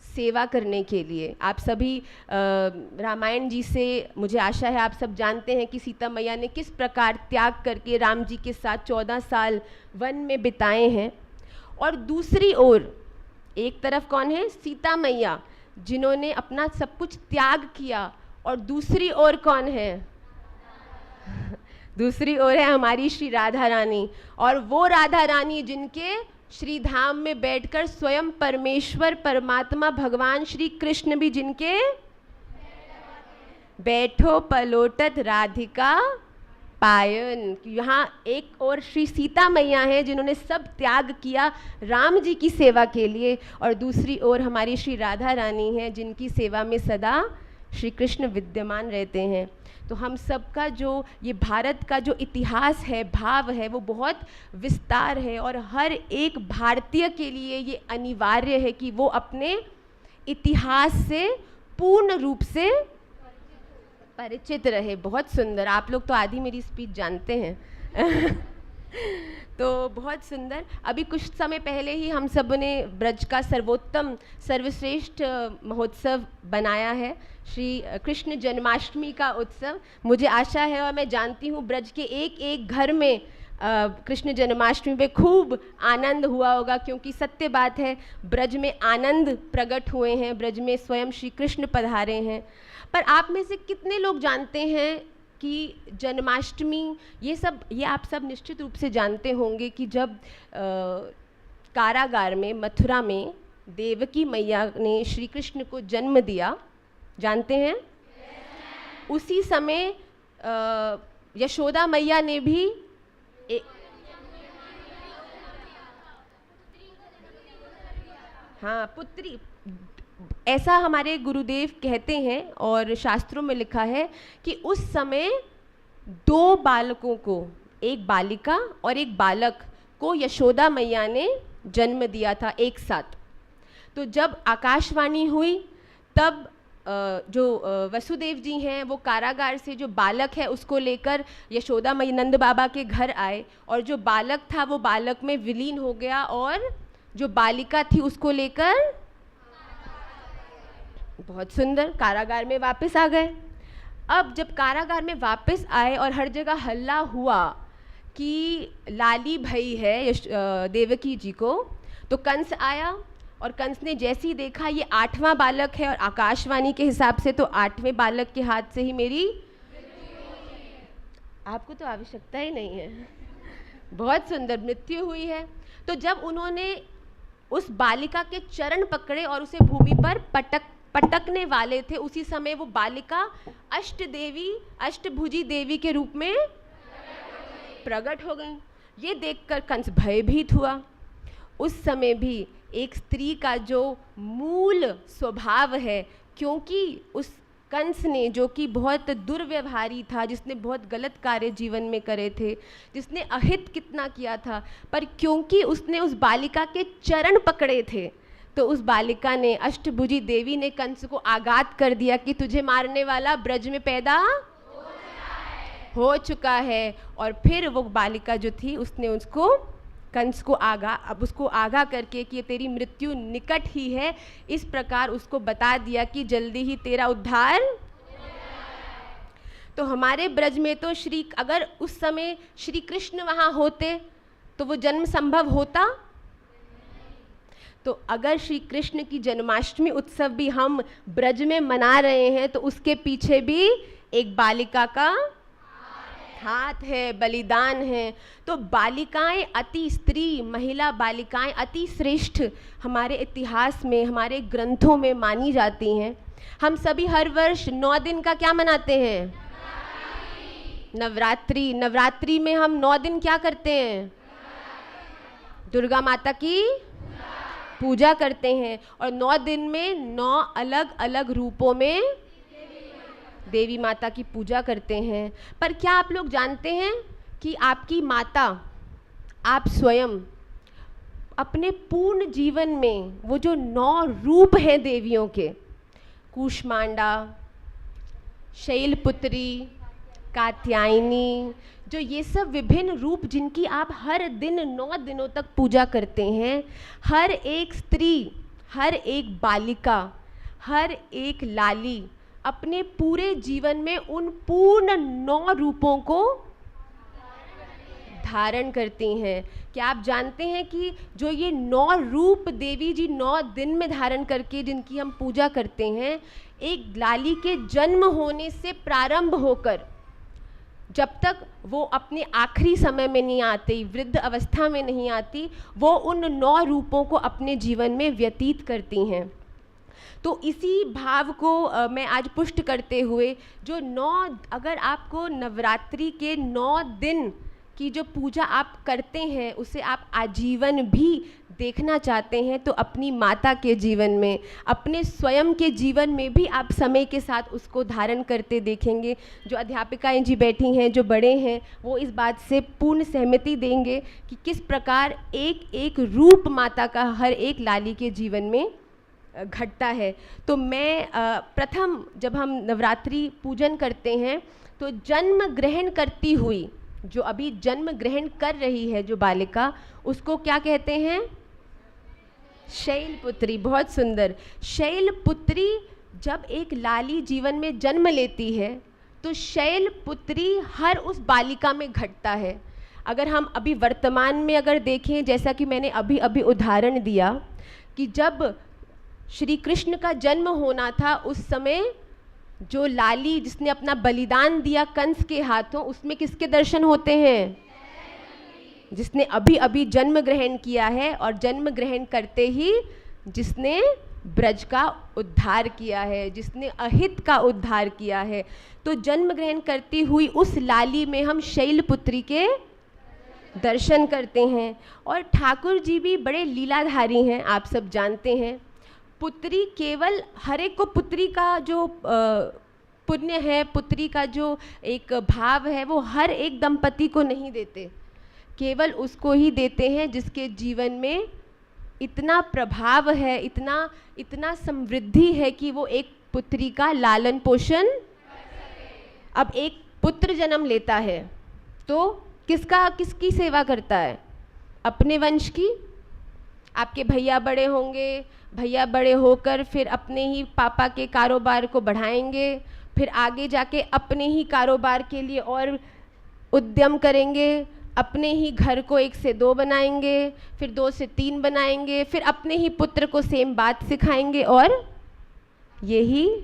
सेवा करने के लिए। आप सभी रामायण जी से मुझे आशा है आप सब जानते हैं कि सीता मैया ने किस प्रकार त्याग करके राम जी के साथ 14 साल वन में बिताए हैं। और दूसरी ओर एक तरफ कौन है? सीता मैया, जिन्होंने अपना सब कुछ त्याग किया, और दूसरी ओर कौन है? दूसरी ओर है हमारी श्री राधा रानी। और वो राधा रानी जिनके श्री धाम में बैठकर स्वयं परमेश्वर परमात्मा भगवान श्री कृष्ण भी जिनके बैठो पलोटत राधिका पायन। यहाँ एक और श्री सीता मैया हैं जिन्होंने सब त्याग किया राम जी की सेवा के लिए, और दूसरी ओर हमारी श्री राधा रानी हैं जिनकी सेवा में सदा श्री कृष्ण विद्यमान रहते हैं। तो हम सबका जो ये भारत का जो इतिहास है, भाव है, वो बहुत विस्तार है, और हर एक भारतीय के लिए ये अनिवार्य है कि वो अपने इतिहास से पूर्ण रूप से परिचित रहे। बहुत सुंदर, आप लोग तो आधी मेरी स्पीच जानते हैं। तो बहुत सुंदर। अभी कुछ समय पहले ही हम सब ने ब्रज का सर्वोत्तम सर्वश्रेष्ठ महोत्सव बनाया है, श्री कृष्ण जन्माष्टमी का उत्सव। मुझे आशा है और मैं जानती हूँ ब्रज के एक एक घर में कृष्ण जन्माष्टमी पे खूब आनंद हुआ होगा, क्योंकि सत्य बात है ब्रज में आनंद प्रकट हुए हैं, ब्रज में स्वयं श्री कृष्ण पधारे हैं। पर आप में से कितने लोग जानते हैं कि जन्माष्टमी, ये आप सब निश्चित रूप से जानते होंगे कि जब कारागार में मथुरा में देवकी मैया ने श्री कृष्ण को जन्म दिया, जानते हैं? उसी समय यशोदा मैया ने भी हाँ, पुत्री, ऐसा हमारे गुरुदेव कहते हैं और शास्त्रों में लिखा है कि उस समय 2 बालकों को, एक बालिका और एक बालक को यशोदा मैया ने जन्म दिया था एक साथ। तो जब आकाशवाणी हुई तब जो वसुदेव जी हैं वो कारागार से जो बालक है उसको लेकर यशोदा मैया नंद बाबा के घर आए, और जो बालक था वो बालक में विलीन हो गया और जो बालिका थी उसको लेकर बहुत सुंदर कारागार में वापस आ गए। अब जब कारागार में वापस आए और हर जगह हल्ला हुआ कि लाली भई है देवकी जी को, तो कंस आया और कंस ने जैसे ही देखा ये 8वां बालक है और आकाशवाणी के हिसाब से तो 8वें बालक के हाथ से ही मेरी, आपको तो आवश्यकता ही नहीं है, बहुत सुंदर मृत्यु हुई है। तो जब उन्होंने उस बालिका के चरण पकड़े और उसे भूमि पर पटकने वाले थे, उसी समय वो बालिका अष्टभुजी देवी के रूप में प्रकट हो गई। ये देखकर कंस भयभीत हुआ। उस समय भी एक स्त्री का जो मूल स्वभाव है, क्योंकि उस कंस ने, जो कि बहुत दुर्व्यवहारी था, जिसने बहुत गलत कार्य जीवन में करे थे, जिसने अहित कितना किया था, पर क्योंकि उसने उस बालिका के चरण पकड़े थे, तो उस बालिका ने, अष्टभुजी देवी ने कंस को आगात कर दिया कि तुझे मारने वाला ब्रज में पैदा हो चुका है। और फिर वो बालिका जो थी उसने उसको, कंस को उसको आगाह करके कि ये तेरी मृत्यु निकट ही है, इस प्रकार उसको बता दिया कि जल्दी ही तेरा उद्धार। तो हमारे ब्रज में तो अगर उस समय श्री कृष्ण वहाँ होते तो वो जन्म संभव होता। तो अगर श्री कृष्ण की जन्माष्टमी उत्सव भी हम ब्रज में मना रहे हैं तो उसके पीछे भी एक बालिका का हाथ है, बलिदान है। तो बालिकाएं स्त्री महिला बालिकाएं अति श्रेष्ठ हमारे इतिहास में, हमारे ग्रंथों में मानी जाती हैं। हम सभी हर वर्ष 9 दिन का क्या मनाते हैं? नवरात्रि। नवरात्रि में हम 9 दिन क्या करते हैं? दुर्गा माता की पूजा करते हैं, और 9 दिन में 9 अलग अलग रूपों में देवी माता की पूजा करते हैं। पर क्या आप लोग जानते हैं कि आपकी माता, आप स्वयं अपने पूर्ण जीवन में वो जो 9 रूप हैं देवियों के, कूष्मांडा, शैलपुत्री, कात्यायनी, जो ये सब विभिन्न रूप जिनकी आप हर दिन 9 दिनों तक पूजा करते हैं, हर एक स्त्री, हर एक बालिका, हर एक लाली अपने पूरे जीवन में उन पूर्ण 9 रूपों को धारण करती हैं। क्या आप जानते हैं कि जो ये 9 रूप देवी जी 9 दिन में धारण करके जिनकी हम पूजा करते हैं, एक लाली के जन्म होने से प्रारंभ होकर जब तक वो अपने आखिरी समय में नहीं आती, वृद्ध अवस्था में नहीं आती, वो उन 9 रूपों को अपने जीवन में व्यतीत करती हैं। तो इसी भाव को मैं आज पुष्ट करते हुए, जो 9, अगर आपको नवरात्रि के 9 दिन की जो पूजा आप करते हैं उसे आप आजीवन भी देखना चाहते हैं, तो अपनी माता के जीवन में, अपने स्वयं के जीवन में भी आप समय के साथ उसको धारण करते देखेंगे। जो अध्यापिकाएं जी बैठी हैं, जो बड़े हैं, वो इस बात से पूर्ण सहमति देंगे कि किस प्रकार एक एक रूप माता का हर एक लाली के जीवन में घटता है। तो मैं प्रथम, जब हम नवरात्रि पूजन करते हैं तो जन्म ग्रहण करती हुई जो अभी जन्म ग्रहण कर रही है जो बालिका, उसको क्या कहते हैं? शैलपुत्री। बहुत सुंदर। शैलपुत्री जब एक लाली जीवन में जन्म लेती है तो शैलपुत्री हर उस बालिका में घटता है। अगर हम अभी वर्तमान में अगर देखें, जैसा कि मैंने अभी अभी उदाहरण दिया कि जब श्री कृष्ण का जन्म होना था, उस समय जो लाली जिसने अपना बलिदान दिया कंस के हाथों, उसमें किसके दर्शन होते हैं? जिसने अभी अभी जन्म ग्रहण किया है, और जन्म ग्रहण करते ही जिसने ब्रज का उद्धार किया है, जिसने अहित का उद्धार किया है। तो जन्म ग्रहण करती हुई उस लाली में हम शैलपुत्री के दर्शन करते हैं। और ठाकुर जी भी बड़े लीलाधारी हैं, आप सब जानते हैं। पुत्री केवल हर एक को पुत्री का जो पुण्य है, पुत्री का जो एक भाव है, वो हर एक दंपति को नहीं देते, केवल उसको ही देते हैं जिसके जीवन में इतना प्रभाव है, इतना समृद्धि है कि वो एक पुत्री का लालन पोषण। अब एक पुत्र जन्म लेता है तो किसकी सेवा करता है? अपने वंश की। आपके भैया बड़े होंगे, भैया बड़े होकर फिर अपने ही पापा के कारोबार को बढ़ाएंगे, फिर आगे जाके अपने ही कारोबार के लिए और उद्यम करेंगे, अपने ही घर को 1 से 2 बनाएंगे, फिर 2 से 3 बनाएंगे, फिर अपने ही पुत्र को सेम बात सिखाएंगे, और यही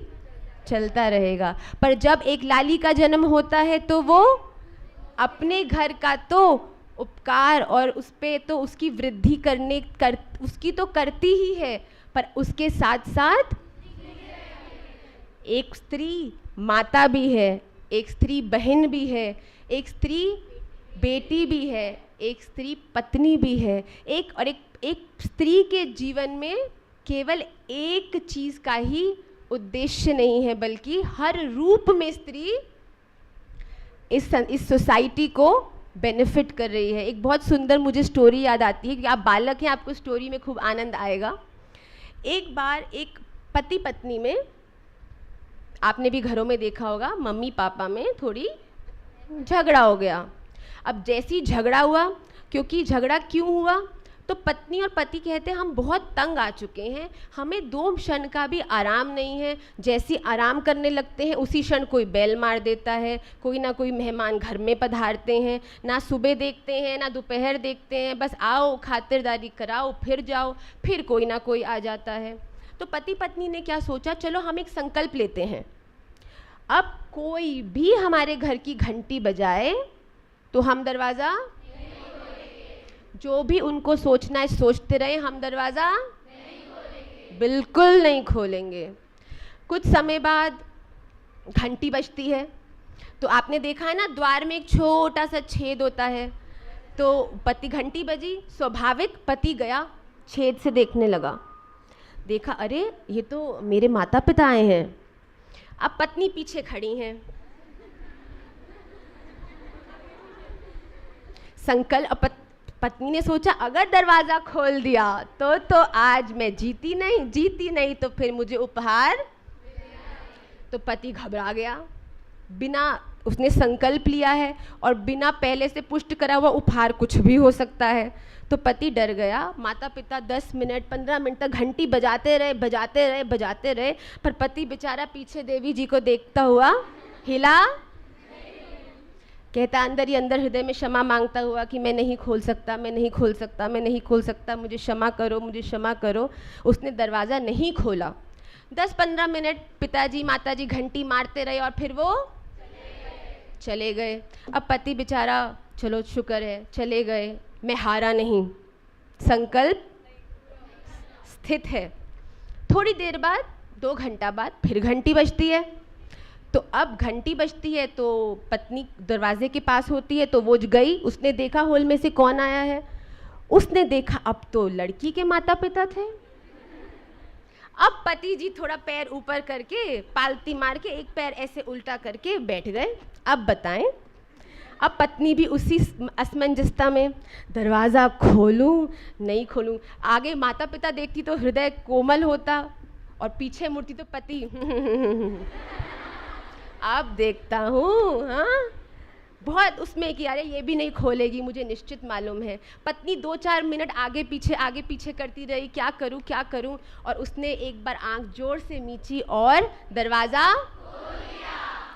चलता रहेगा। पर जब एक लाली का जन्म होता है तो वो अपने घर का तो उपकार और उस पे तो उसकी वृद्धि उसकी तो करती ही है, पर उसके साथ साथ एक स्त्री माता भी है, एक स्त्री बहन भी है, एक स्त्री बेटी भी है, एक स्त्री पत्नी भी है। एक स्त्री के जीवन में केवल एक चीज़ का ही उद्देश्य नहीं है, बल्कि हर रूप में स्त्री इस सोसाइटी को बेनिफिट कर रही है। एक बहुत सुंदर मुझे स्टोरी याद आती है कि आप बालक हैं, आपको स्टोरी में खूब आनंद आएगा। एक बार एक पति पत्नी में, आपने भी घरों में देखा होगा, मम्मी पापा में थोड़ी झगड़ा हो गया। अब जैसी झगड़ा हुआ, क्योंकि झगड़ा क्यों हुआ, तो पत्नी और पति कहते हैं हम बहुत तंग आ चुके हैं, हमें 2 क्षण का भी आराम नहीं है। जैसे आराम करने लगते हैं उसी क्षण कोई बेल मार देता है, कोई ना कोई मेहमान घर में पधारते हैं, ना सुबह देखते हैं ना दोपहर देखते हैं, बस आओ खातिरदारी कराओ फिर जाओ, फिर कोई ना कोई आ जाता है। तो पति पत्नी ने क्या सोचा, चलो हम एक संकल्प लेते हैं, अब कोई भी हमारे घर की घंटी बजाए तो हम दरवाज़ा, जो भी उनको सोचना है सोचते रहे, हम दरवाज़ा बिल्कुल नहीं खोलेंगे। कुछ समय बाद घंटी बजती है, तो आपने देखा है ना द्वार में एक छोटा सा छेद होता है, तो पति घंटी बजी, स्वाभाविक पति गया छेद से देखने लगा, देखा अरे ये तो मेरे माता पिता आए हैं। अब पत्नी पीछे खड़ी हैं, संकल्प, पत्नी ने सोचा अगर दरवाज़ा खोल दिया तो आज मैं जीती नहीं तो फिर मुझे उपहार। तो पति घबरा गया, बिना उसने संकल्प लिया है और बिना पहले से पुष्ट करा हुआ उपहार कुछ भी हो सकता है, तो पति डर गया। माता पिता 10 मिनट 15 मिनट तक घंटी बजाते रहे, पर पति बेचारा पीछे देवी जी को देखता हुआ हिला, कहता अंदर ही अंदर हृदय में क्षमा मांगता हुआ कि मैं नहीं खोल सकता, मुझे क्षमा करो। उसने दरवाज़ा नहीं खोला। 10-15 मिनट पिताजी माताजी घंटी मारते रहे और फिर वो चले गए। अब पति बेचारा, चलो शुक्र है चले गए, मैं हारा नहीं, संकल्प स्थित है। थोड़ी देर बाद, 2 घंटा बाद फिर घंटी बजती है, तो अब घंटी बजती है तो पत्नी दरवाजे के पास होती है, तो वो गई, उसने देखा हॉल में से कौन आया है, उसने देखा अब तो लड़की के माता पिता थे। अब पति जी थोड़ा पैर ऊपर करके पालती मार के एक पैर ऐसे उल्टा करके बैठ गए। अब बताएं, अब पत्नी भी उसी असमंजसता में, दरवाज़ा खोलूं नहीं खोलूं। आगे माता पिता देखती तो हृदय कोमल होता, और पीछे मुड़ती तो पति अब देखता हूँ, हाँ बहुत उसमें कि अरे ये भी नहीं खोलेगी, मुझे निश्चित मालूम है। पत्नी 2-4 मिनट आगे पीछे करती रही, क्या करूं, और उसने एक बार आंख जोर से मींची और दरवाज़ा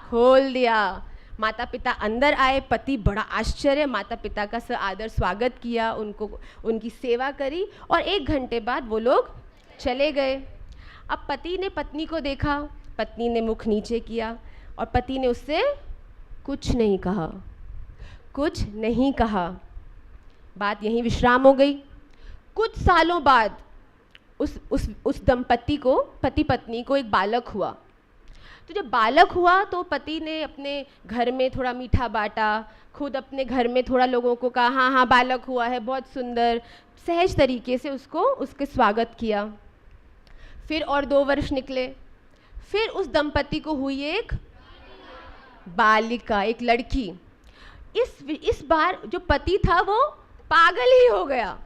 खोल दिया। माता पिता अंदर आए, पति बड़ा आश्चर्य, माता पिता का आदर स्वागत किया, उनकी सेवा करी और 1 घंटे बाद वो लोग चले गए। अब पति ने पत्नी को देखा, पत्नी ने मुख नीचे किया और पति ने उससे कुछ नहीं कहा। बात यहीं विश्राम हो गई। कुछ सालों बाद उस दंपति को, पति पत्नी को एक बालक हुआ। तो जब बालक हुआ तो पति ने अपने घर में थोड़ा मीठा बांटा, खुद अपने घर में थोड़ा लोगों को कहा हाँ बालक हुआ है, बहुत सुंदर, सहज तरीके से उसके स्वागत किया। फिर और 2 वर्ष निकले, फिर उस दंपति को हुई एक बालिका, एक लड़की। इस बार जो पति था वो पागल ही हो गया।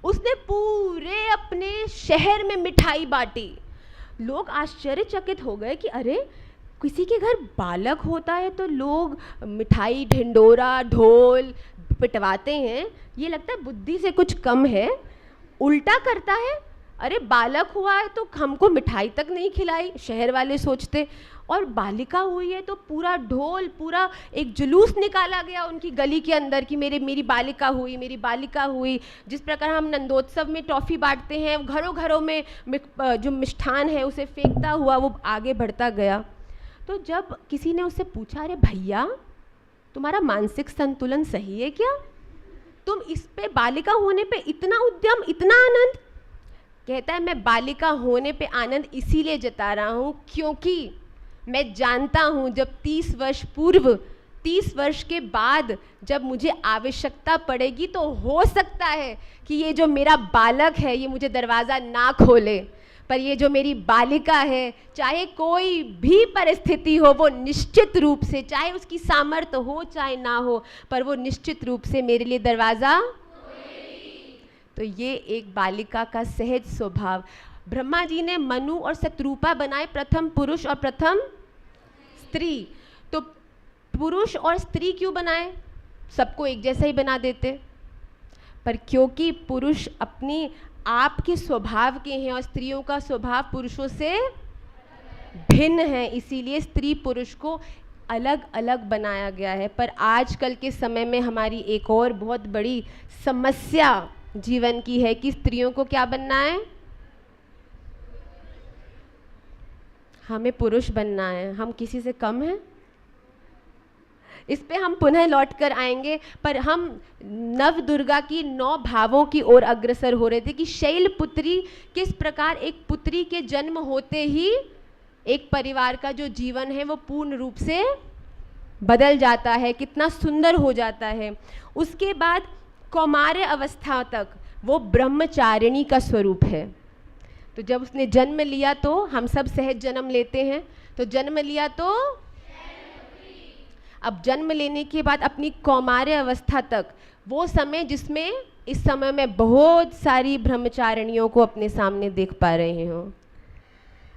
उसने पूरे अपने शहर में मिठाई बांटी। लोग आश्चर्यचकित हो गए कि अरे किसी के घर बालक होता है तो लोग मिठाई, ढिंडोरा, ढोल पिटवाते हैं, ये लगता है बुद्धि से कुछ कम है, उल्टा करता है। अरे बालक हुआ है तो हमको मिठाई तक नहीं खिलाई, शहर वाले सोचते, और बालिका हुई है तो पूरा ढोल, पूरा एक जुलूस निकाला गया उनकी गली के अंदर कि मेरी बालिका हुई। जिस प्रकार हम नंदोत्सव में ट्रॉफी बांटते हैं, घरों घरों में जो मिष्ठान है उसे फेंकता हुआ वो आगे बढ़ता गया। तो जब किसी ने उससे पूछा, अरे भैया तुम्हारा मानसिक संतुलन सही है क्या? तुम इस पे बालिका होने पे इतना उद्यम, इतना आनंद? कहता है मैं बालिका होने पे आनंद इसीलिए जता रहा हूँ क्योंकि मैं जानता हूँ जब 30 वर्ष पूर्व, 30 वर्ष के बाद जब मुझे आवश्यकता पड़ेगी तो हो सकता है कि ये जो मेरा बालक है ये मुझे दरवाज़ा ना खोले, पर ये जो मेरी बालिका है, चाहे कोई भी परिस्थिति हो, वो निश्चित रूप से, चाहे उसकी सामर्थ्य हो चाहे ना हो, पर वो निश्चित रूप से मेरे लिए दरवाज़ा। तो ये एक बालिका का सहज स्वभाव। ब्रह्मा जी ने मनु और शत्रुपा बनाए, प्रथम पुरुष और प्रथम स्त्री। तो पुरुष और स्त्री क्यों बनाए? सबको एक जैसा ही बना देते, पर क्योंकि पुरुष अपनी आप के स्वभाव के हैं और स्त्रियों का स्वभाव पुरुषों से भिन्न है, इसीलिए स्त्री पुरुष को अलग अलग बनाया गया है। पर आजकल के समय में हमारी एक और बहुत बड़ी समस्या जीवन की है कि स्त्रियों को क्या बनना है? हमें पुरुष बनना है। हम किसी से कम हैं? इस पे हम पुनः लौट कर आएंगे, पर हम नव दुर्गा की 9 भावों की ओर अग्रसर हो रहे थे कि शैल पुत्री किस प्रकार एक पुत्री के जन्म होते ही एक परिवार का जो जीवन है वो पूर्ण रूप से बदल जाता है, कितना सुंदर हो जाता है। उसके बाद कौमार्य अवस्था तक वो ब्रह्मचारिणी का स्वरूप है। तो जब उसने जन्म लिया तो हम सब सहज जन्म लेते हैं, तो जन्म लिया तो अब जन्म लेने के बाद अपनी कौमार्य अवस्था तक वो समय जिसमें इस समय में बहुत सारी ब्रह्मचारिणियों को अपने सामने देख पा रहे हो।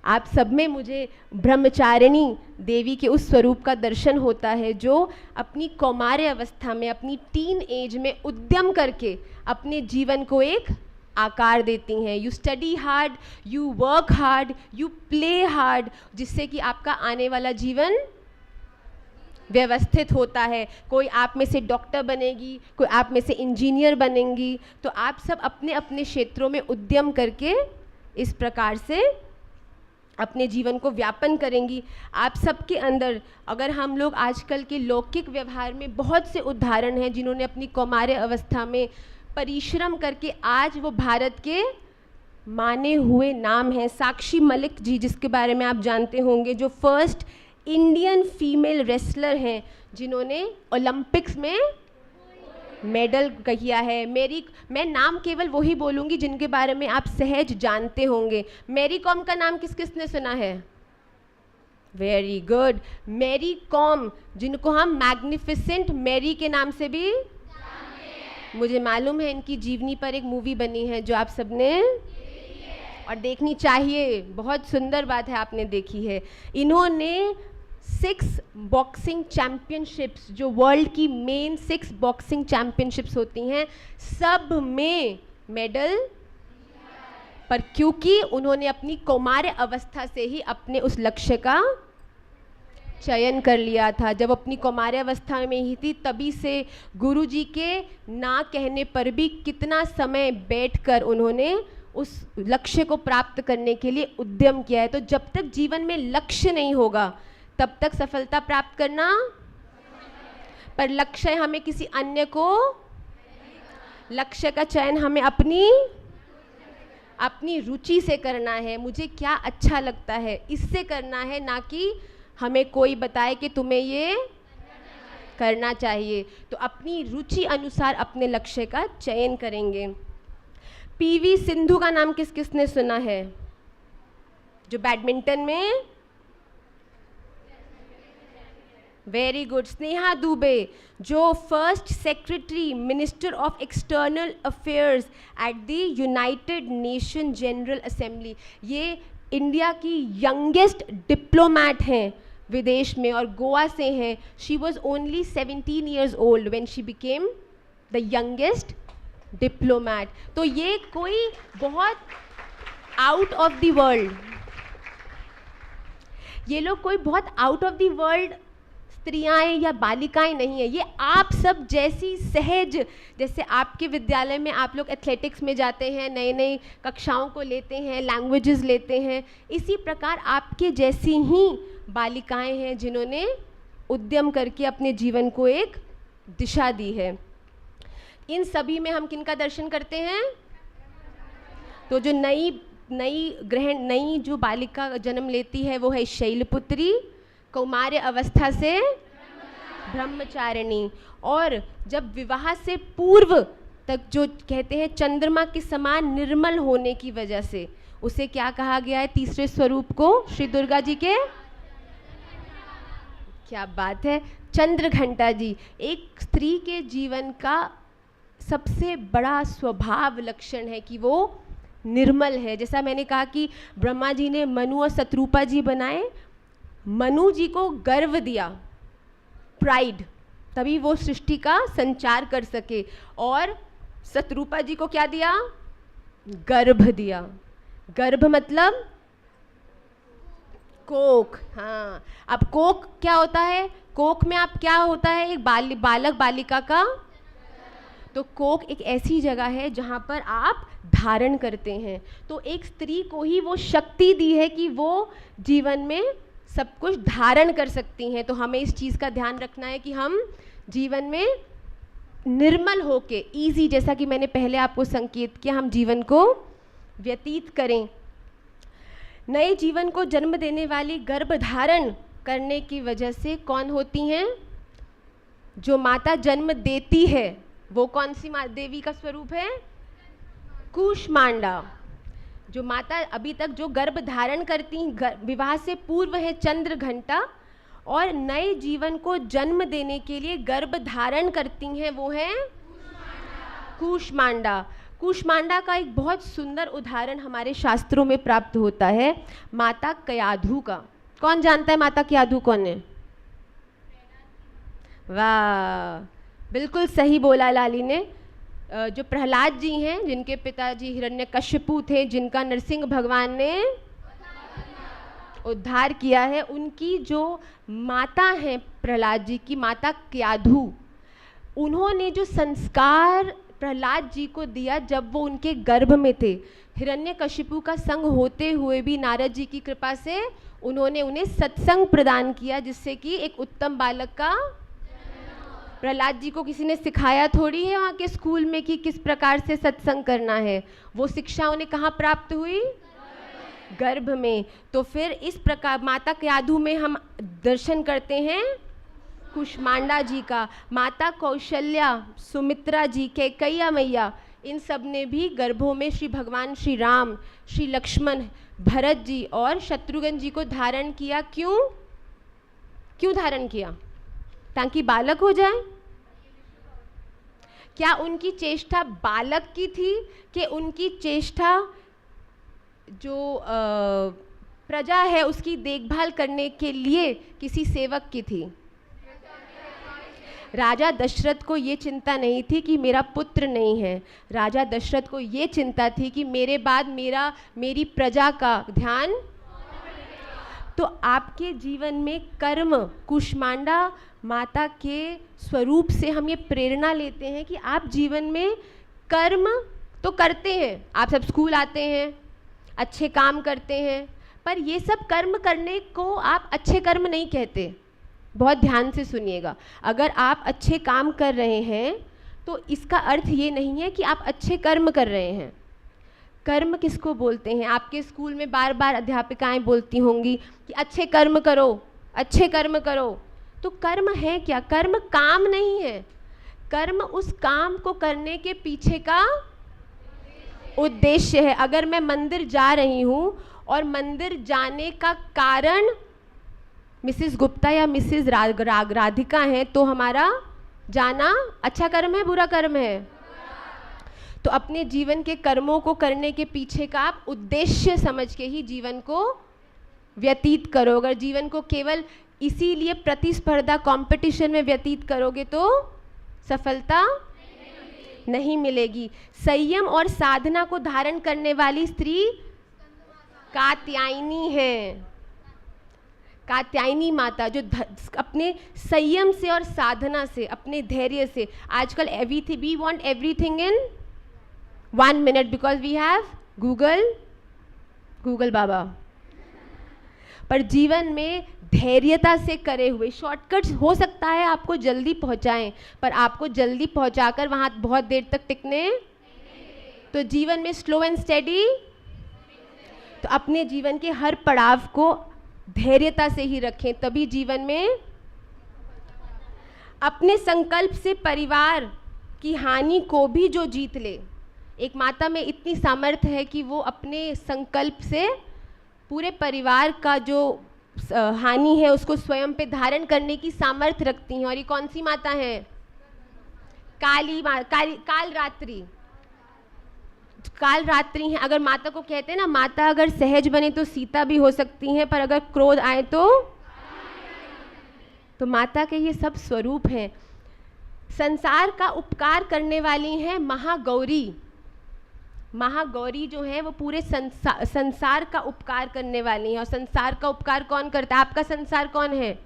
आप सब में मुझे ब्रह्मचारिणी देवी के उस स्वरूप का दर्शन होता है जो अपनी कौमार्य अवस्था में, अपनी टीन एज में उद्यम करके अपने जीवन को एक आकार देती हैं। You study hard, you work hard, you play hard, जिससे कि आपका आने वाला जीवन व्यवस्थित होता है। कोई आप में से डॉक्टर बनेगी, कोई आप में से इंजीनियर बनेंगी, तो आप सब अपने अपने क्षेत्रों में उद्यम करके इस प्रकार से अपने जीवन को व्यापन करेंगी। आप सबके अंदर, अगर हम लोग आजकल के लौकिक व्यवहार में बहुत से उदाहरण हैं जिन्होंने अपनी कौमार्य अवस्था में परिश्रम करके आज वो भारत के माने हुए नाम हैं। साक्षी मलिक जी, जिसके बारे में आप जानते होंगे, जो फर्स्ट इंडियन फीमेल रेसलर हैं जिन्होंने ओलंपिक्स में मेडल किया है। मैं नाम केवल वही बोलूँगी जिनके बारे में आप सहज जानते होंगे। मैरी कॉम का नाम किस किसने सुना है? Very good. मैरी कॉम, जिनको हम मैग्निफिसेंट मैरी के नाम से भी मुझे मालूम है इनकी जीवनी पर एक मूवी बनी है जो आप सबने और देखनी चाहिए। बहुत सुंदर बात है, आपने देखी है। इन्होंने 6 बॉक्सिंग चैम्पियनशिप्स, जो वर्ल्ड की मेन 6 बॉक्सिंग चैम्पियनशिप्स होती हैं, सब में मेडल, पर क्योंकि उन्होंने अपनी कौमार्य अवस्था से ही अपने उस लक्ष्य का चयन कर लिया था। जब अपनी कौमार्य अवस्था में ही थी, तभी से गुरुजी के ना कहने पर भी कितना समय बैठकर उन्होंने उस लक्ष्य को प्राप्त करने के लिए उद्यम किया है। तो जब तक जीवन में लक्ष्य नहीं होगा तब तक सफलता प्राप्त करना, पर लक्ष्य हमें किसी अन्य को, लक्ष्य का चयन हमें अपनी रुचि से करना है। मुझे क्या अच्छा लगता है इससे करना है, ना कि हमें कोई बताए कि तुम्हें ये करना चाहिए। तो अपनी रुचि अनुसार अपने लक्ष्य का चयन करेंगे। पीवी सिंधु का नाम किस किसने सुना है, जो बैडमिंटन में, वेरी गुड। स्नेहा दुबे, जो first secretary minister of external affairs at the United nation general assembly, ये इंडिया की यंगेस्ट डिप्लोमैट हैं विदेश में और गोवा से हैं। She was only 17 years old when she became the youngest diplomat। तो ये कोई बहुत आउट ऑफ द वर्ल्ड, ये लोग कोई बहुत आउट ऑफ द वर्ल्ड स्त्रियाँ या बालिकाएं नहीं है, ये आप सब जैसी सहज, जैसे आपके विद्यालय में आप लोग एथलेटिक्स में जाते हैं, नई नई कक्षाओं को लेते हैं, लैंग्वेजेस लेते हैं, इसी प्रकार आपके जैसी ही बालिकाएं हैं जिन्होंने उद्यम करके अपने जीवन को एक दिशा दी है। इन सभी में हम किनका दर्शन करते हैं? तो जो नई जो बालिका जन्म लेती है वो है शैलपुत्री, कौमार्य अवस्था से ब्रह्मचारिणी, और जब विवाह से पूर्व तक जो कहते हैं चंद्रमा के समान निर्मल होने की वजह से उसे क्या कहा गया है, तीसरे स्वरूप को श्री दुर्गा जी के, क्या बात है, चंद्रघंटा जी। एक स्त्री के जीवन का सबसे बड़ा स्वभाव लक्षण है कि वो निर्मल है। जैसा मैंने कहा कि ब्रह्मा जी ने मनु और शत्रुपा जी बनाए, मनु जी को गर्व दिया, प्राइड, तभी वो सृष्टि का संचार कर सके, और शत्रुपा जी को क्या दिया? गर्भ दिया। गर्भ मतलब कोख। हाँ, अब कोख क्या होता है? कोख में आप क्या होता है? एक बालक बालिका का, तो कोख एक ऐसी जगह है जहाँ पर आप धारण करते हैं। तो एक स्त्री को ही वो शक्ति दी है कि वो जीवन में सब कुछ धारण कर सकती हैं। तो हमें इस चीज़ का ध्यान रखना है कि हम जीवन में निर्मल होके, ईजी, जैसा कि मैंने पहले आपको संकेत किया, हम जीवन को व्यतीत करें। नए जीवन को जन्म देने वाली गर्भधारण करने की वजह से कौन होती हैं? जो माता जन्म देती है वो कौन सी देवी का स्वरूप है? कूष्मांडा। जो माता अभी तक जो गर्भ धारण करती विवाह से पूर्व है चंद्रघंटा, और नए जीवन को जन्म देने के लिए गर्भ धारण करती हैं वो है कूष्मांडा। कूष्मांडा का एक बहुत सुंदर उदाहरण हमारे शास्त्रों में प्राप्त होता है, माता कयाधु का। कौन जानता है माता कयाधु कौन है? वाह, बिल्कुल सही बोला लाली ने। जो प्रहलाद जी हैं, जिनके पिताजी हिरण्यकश्यपु थे, जिनका नरसिंह भगवान ने उद्धार किया है, उनकी जो माता हैं प्रहलाद जी की, माता कयाधु, उन्होंने जो संस्कार प्रहलाद जी को दिया जब वो उनके गर्भ में थे, हिरण्यकशिपु का संग होते हुए भी नारद जी की कृपा से उन्होंने उन्हें सत्संग प्रदान किया, जिससे कि एक उत्तम बालक का, प्रहलाद जी को किसी ने सिखाया थोड़ी है वहाँ के स्कूल में कि किस प्रकार से सत्संग करना है, वो शिक्षा उन्हें कहाँ प्राप्त हुई? गर्भ में। तो फिर इस प्रकार माता कयाधु में हम दर्शन करते हैं कूष्मांडा जी का। माता कौशल्या, सुमित्रा जी, कैकैया मैया, इन सब ने भी गर्भों में श्री भगवान श्री राम, श्री लक्ष्मण, भरत जी और शत्रुघ्न जी को धारण किया। क्यों धारण किया? ताकि बालक हो जाए। क्या उनकी चेष्टा बालक की थी कि उनकी चेष्टा जो प्रजा है उसकी देखभाल करने के लिए किसी सेवक की थी? राजा दशरथ को ये चिंता नहीं थी कि मेरा पुत्र नहीं है, राजा दशरथ को ये चिंता थी कि मेरे बाद मेरी प्रजा का ध्यान। तो आपके जीवन में कर्म, कुष्मांडा माता के स्वरूप से हम ये प्रेरणा लेते हैं कि आप जीवन में कर्म तो करते हैं, आप सब स्कूल आते हैं, अच्छे काम करते हैं, पर ये सब कर्म करने को आप अच्छे कर्म नहीं कहते। बहुत ध्यान से सुनिएगा, अगर आप अच्छे काम कर रहे हैं तो इसका अर्थ ये नहीं है कि आप अच्छे कर्म कर रहे हैं। कर्म किसको बोलते हैं? आपके स्कूल में बार बार अध्यापिकाएं बोलती होंगी कि अच्छे कर्म करो, अच्छे कर्म करो। तो कर्म है क्या? कर्म काम नहीं है, कर्म उस काम को करने के पीछे का उद्देश्य है। अगर मैं मंदिर जा रही हूँ और मंदिर जाने का कारण मिसेस गुप्ता या मिसेस राधिका हैं, तो हमारा जाना अच्छा कर्म है, बुरा कर्म है? तो अपने जीवन के कर्मों को करने के पीछे का आप उद्देश्य समझ के ही जीवन को व्यतीत करो। अगर जीवन को केवल इसीलिए प्रतिस्पर्धा कंपटीशन में व्यतीत करोगे तो सफलता नहीं मिलेगी। संयम और साधना को धारण करने वाली स्त्री कात्यायनी है, कात्यायनी माता, जो अपने संयम से और साधना से, अपने धैर्य से, आजकल everything we want everything in 1 minute because we have Google बाबा। पर जीवन में धैर्यता से करे हुए शॉर्टकट्स हो सकता है आपको जल्दी पहुंचाएं, पर आपको जल्दी पहुंचाकर वहां बहुत देर तक टिकने। तो जीवन में स्लो एंड स्टेडी, तो अपने जीवन के हर पड़ाव को धैर्यता से ही रखें, तभी जीवन में अपने संकल्प से परिवार की हानि को भी जो जीत ले। एक माता में इतनी सामर्थ्य है कि वो अपने संकल्प से पूरे परिवार का जो हानि है उसको स्वयं पे धारण करने की सामर्थ्य रखती हैं। और ये कौन सी माता है? काल रात्रि हैं। अगर माता को कहते हैं ना, माता अगर सहज बने तो सीता भी हो सकती हैं, पर अगर क्रोध आए तो माता के ये सब स्वरूप हैं। संसार का उपकार करने वाली हैं महागौरी। महागौरी जो है वो पूरे संसार का उपकार करने वाली हैं। और संसार का उपकार कौन करता है? आपका संसार कौन है?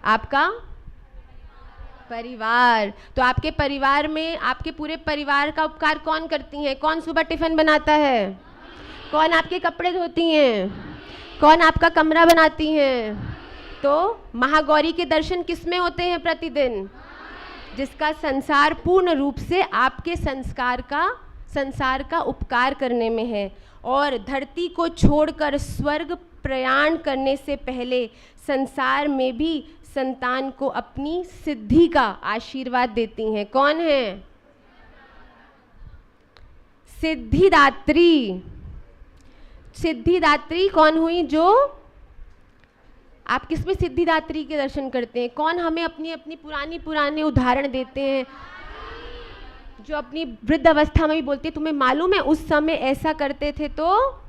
आपका परिवार। तो आपके परिवार में आपके पूरे परिवार का उपकार कौन करती हैं? कौन सुबह टिफिन बनाता है? कौन आपके कपड़े धोती हैं? कौन आपका कमरा बनाती हैं? तो महागौरी के दर्शन किस में होते हैं प्रतिदिन? जिसका संसार पूर्ण रूप से आपके संसार का उपकार करने में है। और धरती को छोड़कर स्वर्ग प्रयाण करने से पहले संसार में भी संतान को अपनी सिद्धि का आशीर्वाद देती हैं। कौन है? सिद्धिदात्री। सिद्धिदात्री कौन हुई? जो आप किसमें सिद्धिदात्री के दर्शन करते हैं? कौन हमें अपनी अपनी पुराने उदाहरण देते हैं, जो अपनी वृद्ध अवस्था में भी बोलते हैं तुम्हें मालूम है उस समय ऐसा करते थे। तो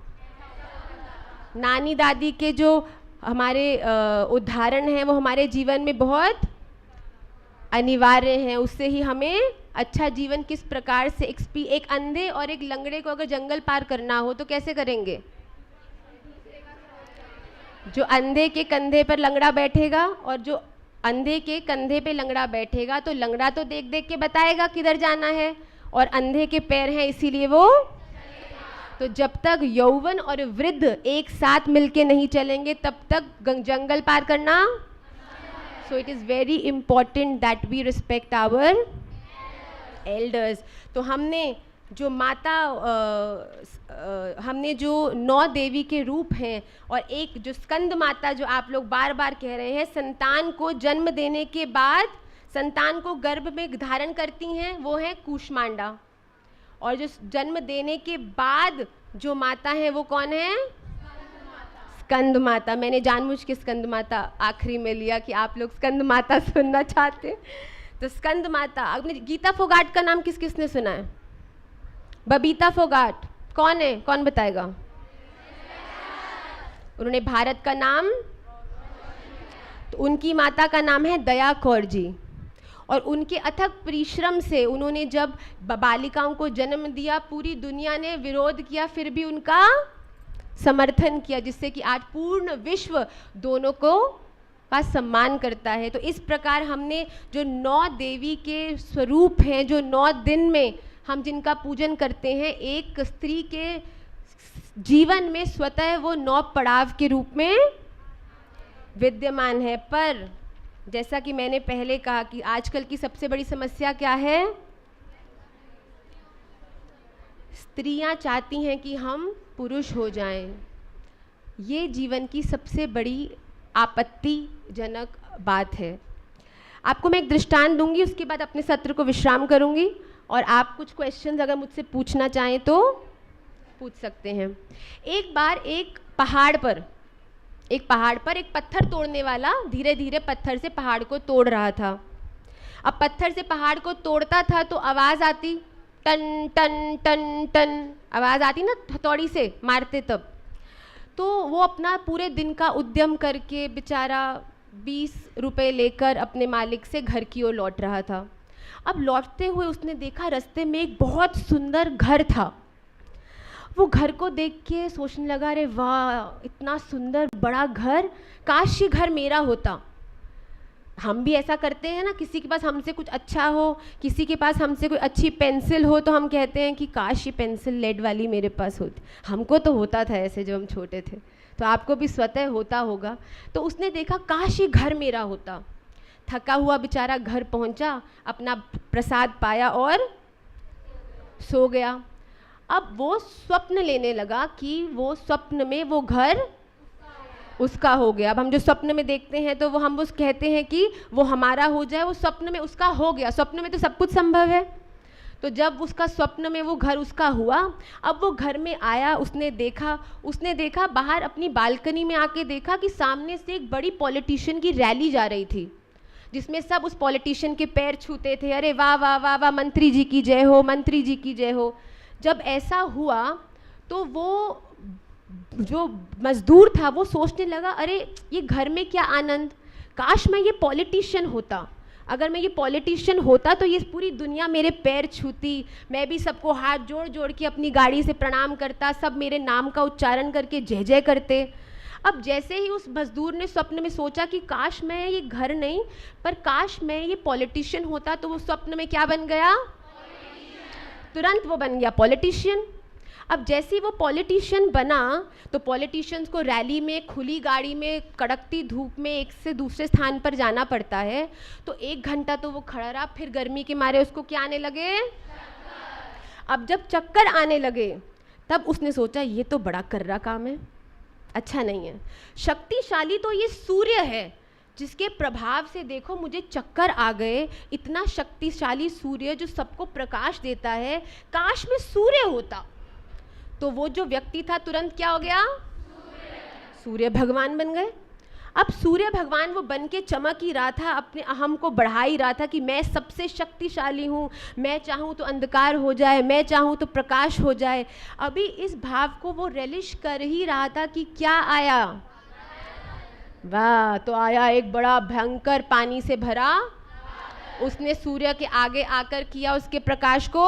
नानी दादी के जो हमारे उदाहरण हैं वो हमारे जीवन में बहुत अनिवार्य हैं। उससे ही हमें अच्छा जीवन किस प्रकार से एक अंधे और एक लंगड़े को अगर जंगल पार करना हो तो कैसे करेंगे? जो अंधे के कंधे पर लंगड़ा बैठेगा और जो अंधे के कंधे पे लंगड़ा बैठेगा, तो लंगड़ा तो देख देख के बताएगा किधर जाना है, और अंधे के पैर हैं इसीलिए वो। तो जब तक यौवन और वृद्ध एक साथ मिलके नहीं चलेंगे तब तक जंगल पार करना। So it is very important that we respect our elders. तो हमने जो माता हमने जो 9 देवी के रूप हैं, और एक जो स्कंद माता जो आप लोग बार बार कह रहे हैं, संतान को जन्म देने के बाद संतान को गर्भ में धारण करती हैं, वो है कूष्मांडा। और जो जन्म देने के बाद जो माता है वो कौन है? स्कंद माता। मैंने जानबूझ के स्कंद माता आखिरी में लिया कि आप लोग स्कंद माता सुनना चाहते। तो स्कंद माता। आपने गीता फोगाट का नाम किस किसने सुना है? बबीता फोगाट कौन है? कौन बताएगा? उन्होंने भारत का नाम, तो उनकी माता का नाम है दया कौर जी, और उनके अथक परिश्रम से उन्होंने जब बालिकाओं को जन्म दिया, पूरी दुनिया ने विरोध किया, फिर भी उनका समर्थन किया, जिससे कि आज पूर्ण विश्व दोनों को का सम्मान करता है। तो इस प्रकार हमने जो 9 देवी के स्वरूप हैं, जो 9 दिन में हम जिनका पूजन करते हैं, एक स्त्री के जीवन में स्वतः वो 9 पड़ाव के रूप में विद्यमान है। पर जैसा कि मैंने पहले कहा कि आजकल की सबसे बड़ी समस्या क्या है? स्त्रियां चाहती हैं कि हम पुरुष हो जाएं। ये जीवन की सबसे बड़ी आपत्तिजनक बात है। आपको मैं एक दृष्टांत दूंगी, उसके बाद अपने सत्र को विश्राम करूंगी और आप कुछ क्वेश्चंस अगर मुझसे पूछना चाहें तो पूछ सकते हैं। एक बार एक पहाड़ पर एक पत्थर तोड़ने वाला धीरे धीरे पत्थर से पहाड़ को तोड़ रहा था। अब पत्थर से पहाड़ को तोड़ता था तो आवाज़ आती, टन टन टन टन आवाज़ आती ना, हथौड़ी से मारते तब। तो वो अपना पूरे दिन का उद्यम करके बेचारा 20 रुपए लेकर अपने मालिक से घर की ओर लौट रहा था। अब लौटते हुए उसने देखा रास्ते में एक बहुत सुंदर घर था। वो घर को देख के सोचने लगा, अरे वाह, इतना सुंदर बड़ा घर, काश ये घर मेरा होता। हम भी ऐसा करते हैं ना, किसी के पास हमसे कुछ अच्छा हो, किसी के पास हमसे कोई अच्छी पेंसिल हो तो हम कहते हैं कि काश ये पेंसिल लेड वाली मेरे पास होती। हमको तो होता था ऐसे जब हम छोटे थे, तो आपको भी स्वतः होता होगा। तो उसने देखा काश ये घर मेरा होता। थका हुआ बेचारा घर पहुंचा, अपना प्रसाद पाया और सो गया। अब वो स्वप्न लेने लगा कि वो स्वप्न में वो घर उसका हो गया। अब हम जो स्वप्न में देखते हैं तो वो हम उस कहते हैं कि वो हमारा हो जाए, वो स्वप्न में उसका हो गया। स्वप्न में तो सब कुछ संभव है। तो जब उसका स्वप्न में वो घर उसका हुआ, अब वो घर में आया, उसने देखा बाहर अपनी बालकनी में आके देखा कि सामने से एक बड़ी पॉलिटिशियन की रैली जा रही थी, जिसमें सब उस पॉलिटिशियन के पैर छूते थे, अरे वाह वाह वाह वाह, मंत्री जी की जय हो, मंत्री जी की जय हो। जब ऐसा हुआ तो वो जो मजदूर था वो सोचने लगा, अरे ये घर में क्या आनंद, काश मैं ये पॉलिटिशियन होता। अगर मैं ये पॉलिटिशियन होता तो ये पूरी दुनिया मेरे पैर छूती, मैं भी सबको हाथ जोड़ जोड़ के अपनी गाड़ी से प्रणाम करता, सब मेरे नाम का उच्चारण करके जय जय करते। अब जैसे ही उस मजदूर ने स्वप्न में सोचा कि काश मैं ये घर नहीं, पर काश मैं ये पॉलिटिशियन होता, तो वो स्वप्न में क्या बन गया? तुरंत वो बन गया पॉलिटिशियन। अब जैसे ही वो पॉलिटिशियन बना तो पॉलिटिशियंस को रैली में, खुली गाड़ी में, कड़कती धूप में एक से दूसरे स्थान पर जाना पड़ता है। तो 1 घंटा तो वो खड़ा रहा, फिर गर्मी के मारे उसको क्या आने लगे? अब जब चक्कर आने लगे तब उसने सोचा ये तो बड़ा कर्रा काम है, अच्छा नहीं है। शक्तिशाली तो ये सूर्य है, जिसके प्रभाव से देखो मुझे चक्कर आ गए। इतना शक्तिशाली सूर्य जो सबको प्रकाश देता है, काश मैं सूर्य होता। तो वो जो व्यक्ति था तुरंत क्या हो गया? सूर्य भगवान बन गए। अब सूर्य भगवान वो बन के चमक ही रहा था, अपने अहम को बढ़ा ही रहा था कि मैं सबसे शक्तिशाली हूँ, मैं चाहूँ तो अंधकार हो जाए, मैं चाहूँ तो प्रकाश हो जाए। अभी इस भाव को वो रेलिश कर ही रहा था कि क्या आया? वाह, तो आया एक बड़ा भयंकर पानी से भरा। उसने सूर्य के आगे आकर किया उसके प्रकाश को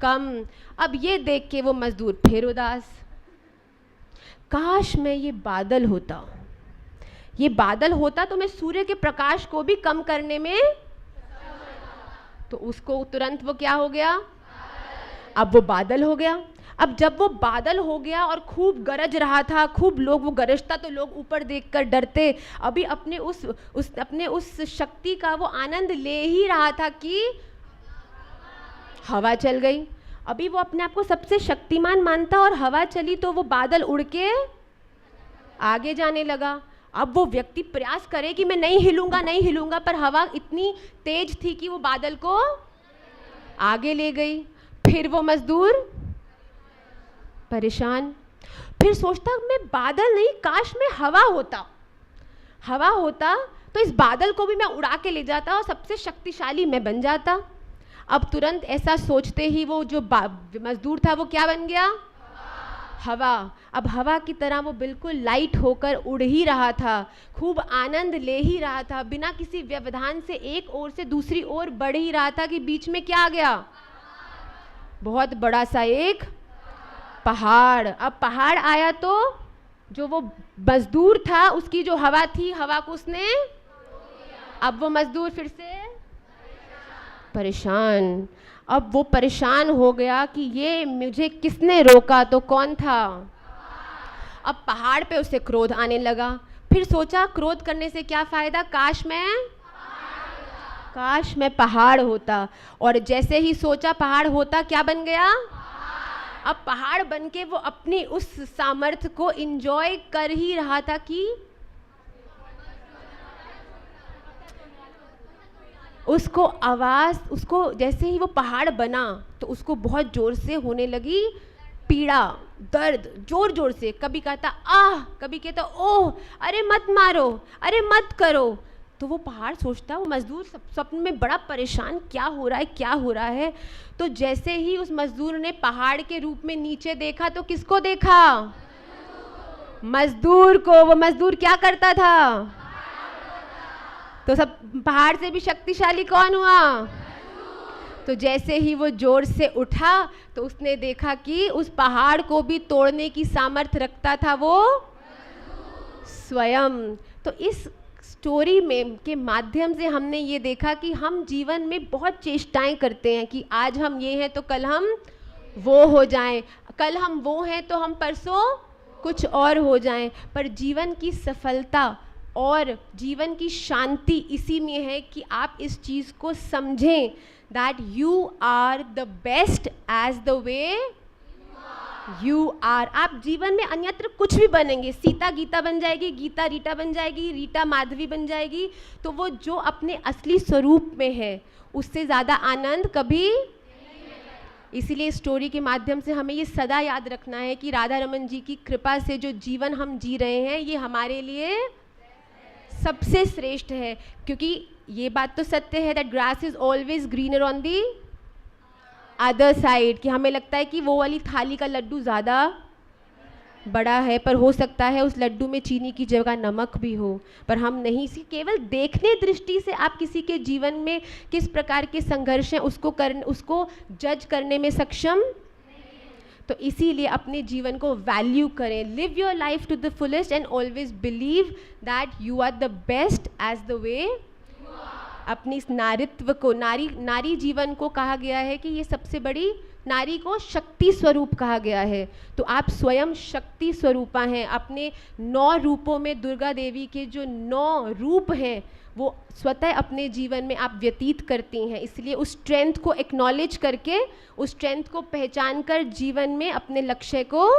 कम। अब ये देख के वो मजदूर फिर उदास, काश मैं ये बादल होता, ये बादल होता तो मैं सूर्य के प्रकाश को भी कम करने में। तो उसको तुरंत वो क्या हो गया? अब वो बादल हो गया। अब जब वो बादल हो गया और खूब गरज रहा था, खूब लोग, वो गरजता तो लोग ऊपर देखकर डरते। अभी अपने उस शक्ति का वो आनंद ले ही रहा था कि हवा चल गई। अभी वो अपने आप को सबसे शक्तिमान मानता और हवा चली तो वो बादल उड़ के आगे जाने लगा। अब वो व्यक्ति प्रयास करे कि मैं नहीं हिलूंगा, नहीं हिलूंगा, पर हवा इतनी तेज थी कि वो बादल को आगे ले गई। फिर वो मजदूर परेशान, फिर सोचता मैं बादल नहीं, काश मैं हवा होता। हवा होता तो इस बादल को भी मैं उड़ा के ले जाता और सबसे शक्तिशाली मैं बन जाता। अब तुरंत ऐसा सोचते ही वो जो मजदूर था वो क्या बन गया? हवा। अब हवा की तरह वो बिल्कुल लाइट होकर उड़ ही रहा था, खूब आनंद ले ही रहा था, बिना किसी व्यवधान से एक ओर से दूसरी ओर बढ़ ही रहा था कि बीच में क्या आ गया, बहुत बड़ा सा एक पहाड़। अब पहाड़ आया तो जो वो मजदूर था उसकी जो हवा थी, हवा को उसने, अब वो मजदूर फिर से परेशान। अब वो परेशान हो गया कि ये मुझे किसने रोका, तो कौन था, अब पहाड़ पे उसे क्रोध आने लगा। फिर सोचा क्रोध करने से क्या फ़ायदा, काश मैं पहाड़ होता। और जैसे ही सोचा पहाड़ होता, क्या बन गया, अब पहाड़ बन के वो अपनी उस सामर्थ्य को इंजॉय कर ही रहा था कि उसको आवाज़, उसको जैसे ही वो पहाड़ बना तो उसको बहुत ज़ोर से होने लगी पीड़ा, दर्द, ज़ोर ज़ोर से। कभी कहता आह, कभी कहता ओह, अरे मत मारो, अरे मत करो। तो वो पहाड़ सोचता, वो मज़दूर सपने में बड़ा परेशान, क्या हो रहा है, क्या हो रहा है। तो जैसे ही उस मज़दूर ने पहाड़ के रूप में नीचे देखा तो किसको देखा, मज़दूर को। वो मज़दूर क्या करता था, तो सब पहाड़ से भी शक्तिशाली कौन हुआ, तो जैसे ही वो जोर से उठा तो उसने देखा कि उस पहाड़ को भी तोड़ने की सामर्थ्य रखता था वो स्वयं। तो इस स्टोरी में के माध्यम से हमने ये देखा कि हम जीवन में बहुत चेष्टाएं करते हैं कि आज हम ये हैं तो कल हम वो हो जाएं, कल हम वो हैं तो हम परसों कुछ और हो जाएं। पर जीवन की सफलता और जीवन की शांति इसी में है कि आप इस चीज़ को समझें that you are the best as the way you are. आप जीवन में अन्यत्र कुछ भी बनेंगे, सीता गीता बन जाएगी, गीता रीटा बन जाएगी, रीटा माधवी बन जाएगी, तो वो जो अपने असली स्वरूप में है उससे ज़्यादा आनंद कभी। इसीलिए स्टोरी के माध्यम से हमें ये सदा याद रखना है कि राधा रमन जी की कृपा से जो जीवन हम जी रहे हैं ये हमारे लिए सबसे श्रेष्ठ है। क्योंकि ये बात तो सत्य है that grass is always greener on the other side, कि हमें लगता है कि वो वाली थाली का लड्डू ज़्यादा बड़ा है, पर हो सकता है उस लड्डू में चीनी की जगह नमक भी हो, पर हम नहीं। सी केवल देखने दृष्टि से आप किसी के जीवन में किस प्रकार के संघर्ष हैं उसको जज करने में सक्षम। तो इसीलिए अपने जीवन को वैल्यू करें, live your life to the fullest and always believe that you are the best as the way. अपनी इस नारित्व को, नारी जीवन को कहा गया है कि ये सबसे बड़ी, नारी को शक्ति स्वरूप कहा गया है। तो आप स्वयं शक्ति स्वरूपा हैं। अपने 9 रूपों में दुर्गा देवी के जो 9 रूप हैं वो स्वतः अपने जीवन में आप व्यतीत करती हैं। इसलिए उस स्ट्रेंथ को एक्नॉलेज करके, उस स्ट्रेंथ को पहचान कर जीवन में अपने लक्ष्य को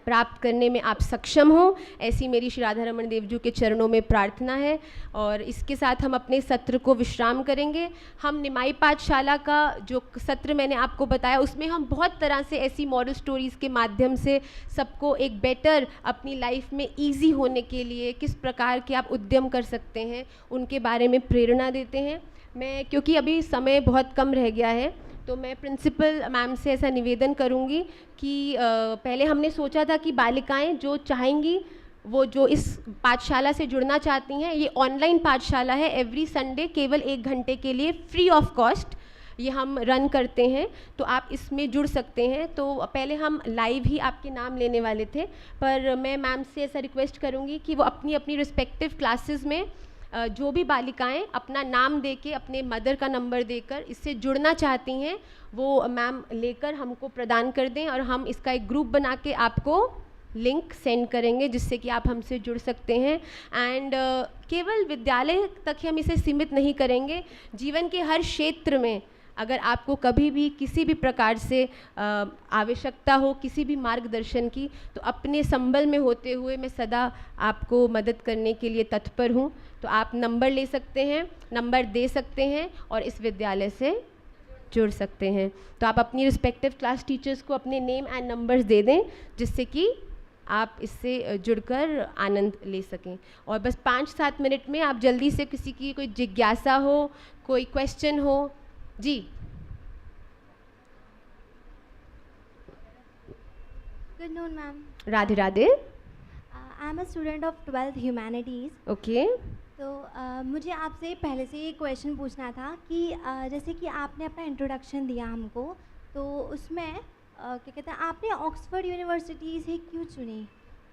प्राप्त करने में आप सक्षम हो, ऐसी मेरी श्री राधा रमन देव जी के चरणों में प्रार्थना है। और इसके साथ हम अपने सत्र को विश्राम करेंगे। हम निमाई पाठशाला का जो सत्र मैंने आपको बताया उसमें हम बहुत तरह से ऐसी मॉरल स्टोरीज़ के माध्यम से सबको एक बेटर अपनी लाइफ में ईजी होने के लिए किस प्रकार के आप उद्यम कर सकते हैं उनके बारे में प्रेरणा देते हैं। मैं, क्योंकि अभी समय बहुत कम रह गया है, तो मैं प्रिंसिपल मैम से ऐसा निवेदन करूंगी कि पहले हमने सोचा था कि बालिकाएं जो चाहेंगी, वो जो इस पाठशाला से जुड़ना चाहती हैं, ये ऑनलाइन पाठशाला है, एवरी संडे केवल 1 घंटे के लिए फ्री ऑफ कॉस्ट ये हम रन करते हैं, तो आप इसमें जुड़ सकते हैं। तो पहले हम लाइव ही आपके नाम लेने वाले थे, पर मैं मैम से ऐसा रिक्वेस्ट करूँगी कि वो अपनी अपनी रिस्पेक्टिव क्लासेस में जो भी बालिकाएं अपना नाम देके, अपने मदर का नंबर देकर इससे जुड़ना चाहती हैं, वो मैम लेकर हमको प्रदान कर दें और हम इसका एक ग्रुप बना के आपको लिंक सेंड करेंगे जिससे कि आप हमसे जुड़ सकते हैं। एंड केवल विद्यालय तक ही हम इसे सीमित नहीं करेंगे, जीवन के हर क्षेत्र में अगर आपको कभी भी किसी भी प्रकार से आवश्यकता हो किसी भी मार्गदर्शन की, तो अपने संबल में होते हुए मैं सदा आपको मदद करने के लिए तत्पर हूँ। तो आप नंबर ले सकते हैं, नंबर दे सकते हैं और इस विद्यालय से जुड़ सकते हैं। तो आप अपनी रिस्पेक्टिव क्लास टीचर्स को अपने नेम एंड नंबर्स दे दें जिससे कि आप इससे जुड़कर आनंद ले सकें। और बस 5-7 मिनट में आप जल्दी से किसी की कोई जिज्ञासा हो, कोई क्वेश्चन हो। जी, Good noon, ma'am. Radhe Radhe. I am a student of 12th Humanities. Okay. तो मुझे आपसे पहले से ये क्वेश्चन पूछना था कि जैसे कि आपने अपना इंट्रोडक्शन दिया हमको, तो उसमें क्या कहते हैं, आपने ऑक्सफोर्ड यूनिवर्सिटी से क्यों चुनी?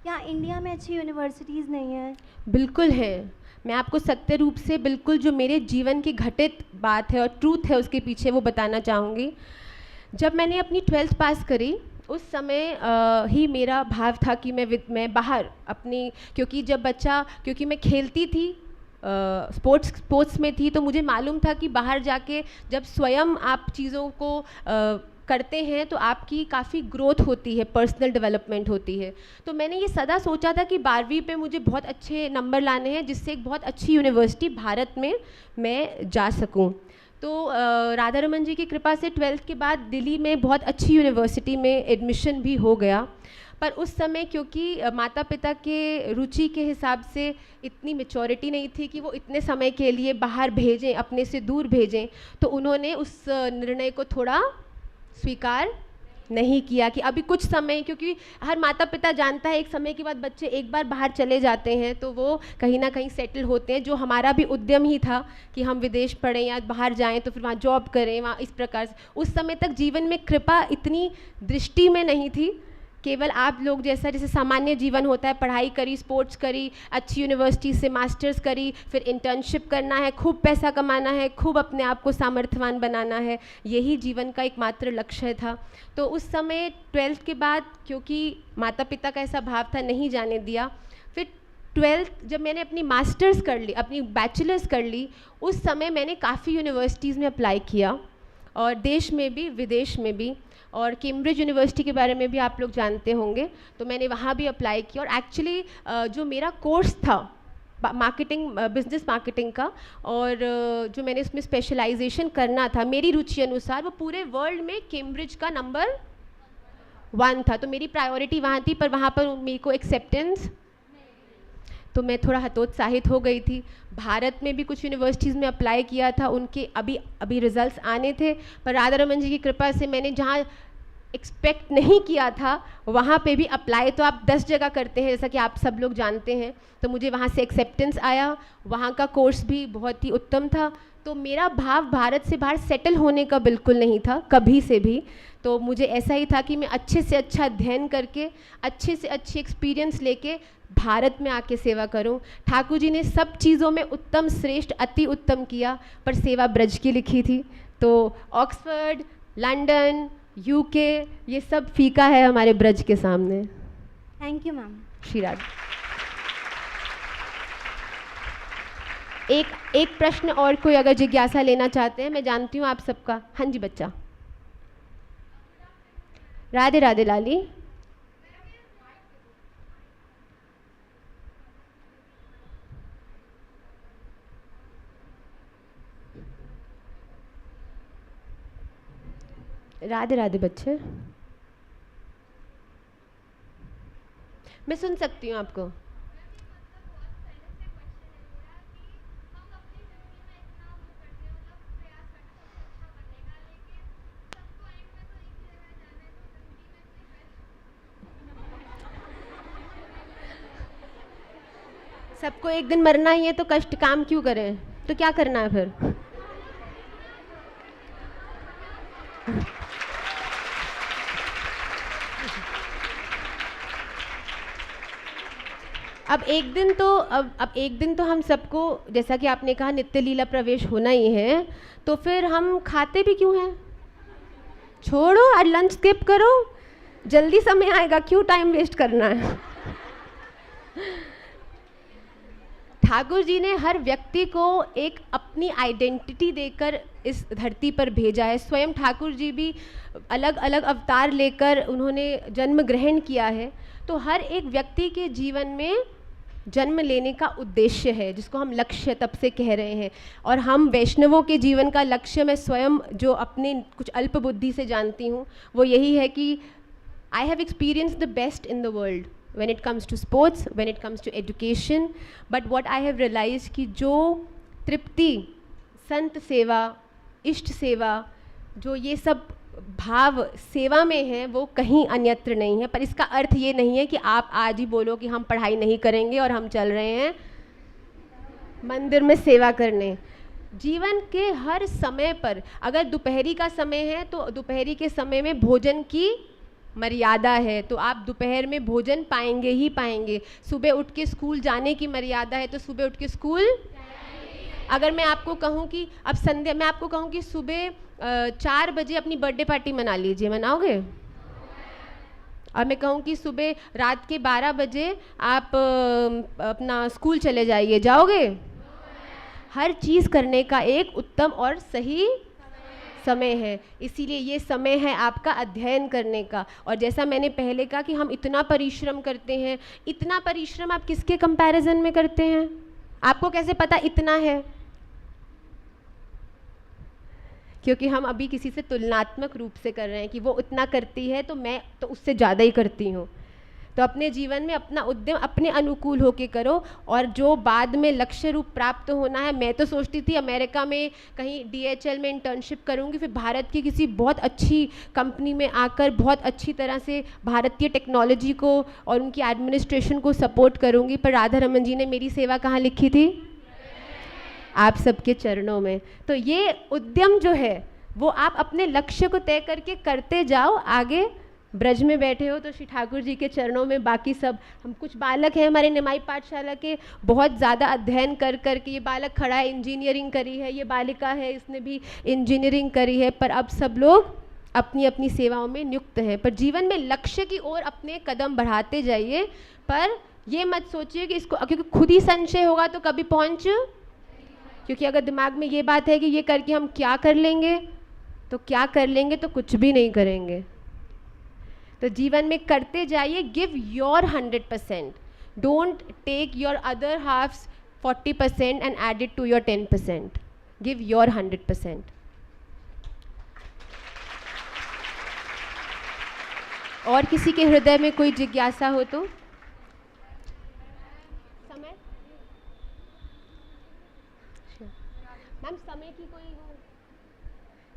क्या इंडिया में अच्छी यूनिवर्सिटीज़ नहीं हैं? बिल्कुल है। मैं आपको सत्य रूप से बिल्कुल जो मेरे जीवन की घटित बात है और ट्रूथ है उसके पीछे वो बताना चाहूँगी। जब मैंने अपनी 12th पास करी उस समय ही मेरा भाव था कि मैं बाहर अपनी, क्योंकि मैं खेलती थी, स्पोर्ट्स में थी, तो मुझे मालूम था कि बाहर जाके जब स्वयं आप चीज़ों को करते हैं तो आपकी काफ़ी ग्रोथ होती है, पर्सनल डेवलपमेंट होती है। तो मैंने ये सदा सोचा था कि 12वीं पे मुझे बहुत अच्छे नंबर लाने हैं जिससे एक बहुत अच्छी यूनिवर्सिटी भारत में मैं जा सकूं। तो राधा रमन जी की कृपा से 12th के बाद दिल्ली में बहुत अच्छी यूनिवर्सिटी में एडमिशन भी हो गया। पर उस समय क्योंकि माता पिता के रुचि के हिसाब से इतनी मैच्योरिटी नहीं थी कि वो इतने समय के लिए बाहर भेजें, अपने से दूर भेजें, तो उन्होंने उस निर्णय को थोड़ा स्वीकार नहीं किया कि अभी कुछ समय, क्योंकि हर माता पिता जानता है एक समय के बाद बच्चे एक बार बाहर चले जाते हैं तो वो कहीं ना कहीं सेटल होते हैं। जो हमारा भी उद्यम ही था कि हम विदेश पढ़ें या बाहर जाएं तो फिर वहाँ जॉब करें, वहाँ इस प्रकार से। उस समय तक जीवन में कृपा इतनी दृष्टि में नहीं थी, केवल आप लोग जैसे सामान्य जीवन होता है, पढ़ाई करी, स्पोर्ट्स करी, अच्छी यूनिवर्सिटी से मास्टर्स करी, फिर इंटर्नशिप करना है, खूब पैसा कमाना है, खूब अपने आप को सामर्थ्यवान बनाना है, यही जीवन का एकमात्र लक्ष्य था। तो उस समय 12th के बाद क्योंकि माता पिता का ऐसा भाव था, नहीं जाने दिया। फिर 12th जब मैंने अपनी मास्टर्स कर ली, अपनी बैचलर्स कर ली, उस समय मैंने काफ़ी यूनिवर्सिटीज़ में अप्लाई किया, और देश में भी विदेश में भी। और कैम्ब्रिज यूनिवर्सिटी के बारे में भी आप लोग जानते होंगे, तो मैंने वहाँ भी अप्लाई किया। और एक्चुअली जो मेरा कोर्स था मार्केटिंग, बिजनेस मार्केटिंग का, और जो मैंने उसमें स्पेशलाइजेशन करना था मेरी रुचि अनुसार, वो पूरे वर्ल्ड में कैम्ब्रिज का नंबर 1 था। तो मेरी प्रायोरिटी वहाँ थी, पर वहाँ पर मेरे को एक्सेप्टेंस, तो मैं थोड़ा हतोत्साहित हो गई थी। भारत में भी कुछ यूनिवर्सिटीज़ में अप्लाई किया था, उनके अभी रिजल्ट्स आने थे, पर राधा रमन जी की कृपा से मैंने जहाँ एक्सपेक्ट नहीं किया था वहाँ पे भी अप्लाई तो आप 10 जगह करते हैं, जैसा कि आप सब लोग जानते हैं। तो मुझे वहाँ से एक्सेप्टेंस आया, वहाँ का कोर्स भी बहुत ही उत्तम था। तो मेरा भाव भारत से बाहर सेटल होने का बिल्कुल नहीं था, कभी से भी। तो मुझे ऐसा ही था कि मैं अच्छे से अच्छा अध्ययन करके, अच्छे से अच्छी एक्सपीरियंस लेके भारत में आके सेवा करूं। ठाकुर जी ने सब चीज़ों में उत्तम, श्रेष्ठ, अति उत्तम किया, पर सेवा ब्रज की लिखी थी। तो ऑक्सफोर्ड, लंदन, यूके, ये सब फीका है हमारे ब्रज के सामने। Thank you ma'am. Shri Radhe. एक प्रश्न और कोई अगर जिज्ञासा लेना चाहते हैं, मैं जानती हूँ आप सबका। हाँ जी बच्चा। राधे राधे लाली। राधे राधे बच्चे, मैं सुन सकती हूँ आपको। सबको एक दिन मरना ही है तो कष्ट काम क्यों करें, तो क्या करना है फिर। अब एक दिन तो हम सबको, जैसा कि आपने कहा, नित्य लीला प्रवेश होना ही है, तो फिर हम खाते भी क्यों हैं। छोड़ो, आज लंच स्किप करो, जल्दी समय आएगा, क्यों टाइम वेस्ट करना है। ठाकुर जी ने हर व्यक्ति को एक अपनी आइडेंटिटी देकर इस धरती पर भेजा है। स्वयं ठाकुर जी भी अलग अलग अवतार लेकर उन्होंने जन्म ग्रहण किया है। तो हर एक व्यक्ति के जीवन में जन्म लेने का उद्देश्य है, जिसको हम लक्ष्य तब से कह रहे हैं। और हम वैष्णवों के जीवन का लक्ष्य, मैं स्वयं जो अपने कुछ अल्प बुद्धि से जानती हूँ, वो यही है कि I have experience the best in the world when it comes to sports, when it comes to education, but what I have realized कि जो तृप्ति, संत सेवा, इष्ट सेवा, जो ये सब भाव सेवा में है वो कहीं अन्यत्र नहीं है। पर इसका अर्थ ये नहीं है कि आप आज ही बोलो कि हम पढ़ाई नहीं करेंगे और हम चल रहे हैं मंदिर में सेवा करने। जीवन के हर समय पर, अगर दोपहरी का समय है तो दोपहरी के समय में भोजन की मर्यादा है, तो आप दोपहर में भोजन पाएंगे ही पाएंगे। सुबह उठ के स्कूल जाने की मर्यादा है तो सुबह उठ के स्कूल। अगर मैं आपको कहूँ कि अब संध्या, मैं आपको कहूँ कि सुबह 4 बजे अपनी बर्थडे पार्टी मना लीजिए, मनाओगे? और मैं कहूँ कि सुबह रात के 12 बजे आप अपना स्कूल चले जाइए, जाओगे? हर चीज़ करने का एक उत्तम और सही समय है, इसीलिए ये समय है आपका अध्ययन करने का। और जैसा मैंने पहले कहा कि हम इतना परिश्रम करते हैं, इतना परिश्रम आप किसके कंपैरिजन में करते हैं? आपको कैसे पता इतना है? क्योंकि हम अभी किसी से तुलनात्मक रूप से कर रहे हैं कि वो उतना करती है तो मैं तो उससे ज़्यादा ही करती हूँ। तो अपने जीवन में अपना उद्यम अपने अनुकूल होके करो, और जो बाद में लक्ष्य रूप प्राप्त होना है। मैं तो सोचती थी अमेरिका में कहीं DHL में इंटर्नशिप करूँगी, फिर भारत की किसी बहुत अच्छी कंपनी में आकर बहुत अच्छी तरह से भारतीय टेक्नोलॉजी को और उनकी एडमिनिस्ट्रेशन को सपोर्ट करूँगी। पर राधा रमन जी ने मेरी सेवा कहाँ लिखी थी? आप सबके चरणों में। तो ये उद्यम जो है वो आप अपने लक्ष्य को तय करके करते जाओ। आगे ब्रज में बैठे हो तो श्री ठाकुर जी के चरणों में, बाकी सब हम कुछ बालक हैं हमारे निमाई पाठशाला के, बहुत ज़्यादा अध्ययन कर कर के, ये बालक खड़ा है इंजीनियरिंग करी है, ये बालिका है इसने भी इंजीनियरिंग करी है, पर अब सब लोग अपनी अपनी सेवाओं में नियुक्त हैं। पर जीवन में लक्ष्य की ओर अपने कदम बढ़ाते जाइए, पर ये मत सोचिए कि इसको, क्योंकि खुद ही संशय होगा तो कभी पहुँच, क्योंकि अगर दिमाग में ये बात है कि ये करके हम क्या कर लेंगे, तो क्या कर लेंगे, तो कुछ भी नहीं करेंगे। तो जीवन में करते जाइए, give your 100%, don't take your other halfs 40% and add it to your 10%, give your 100%। और किसी के हृदय में कोई जिज्ञासा हो तो? समय मैम, समय की कोई हो?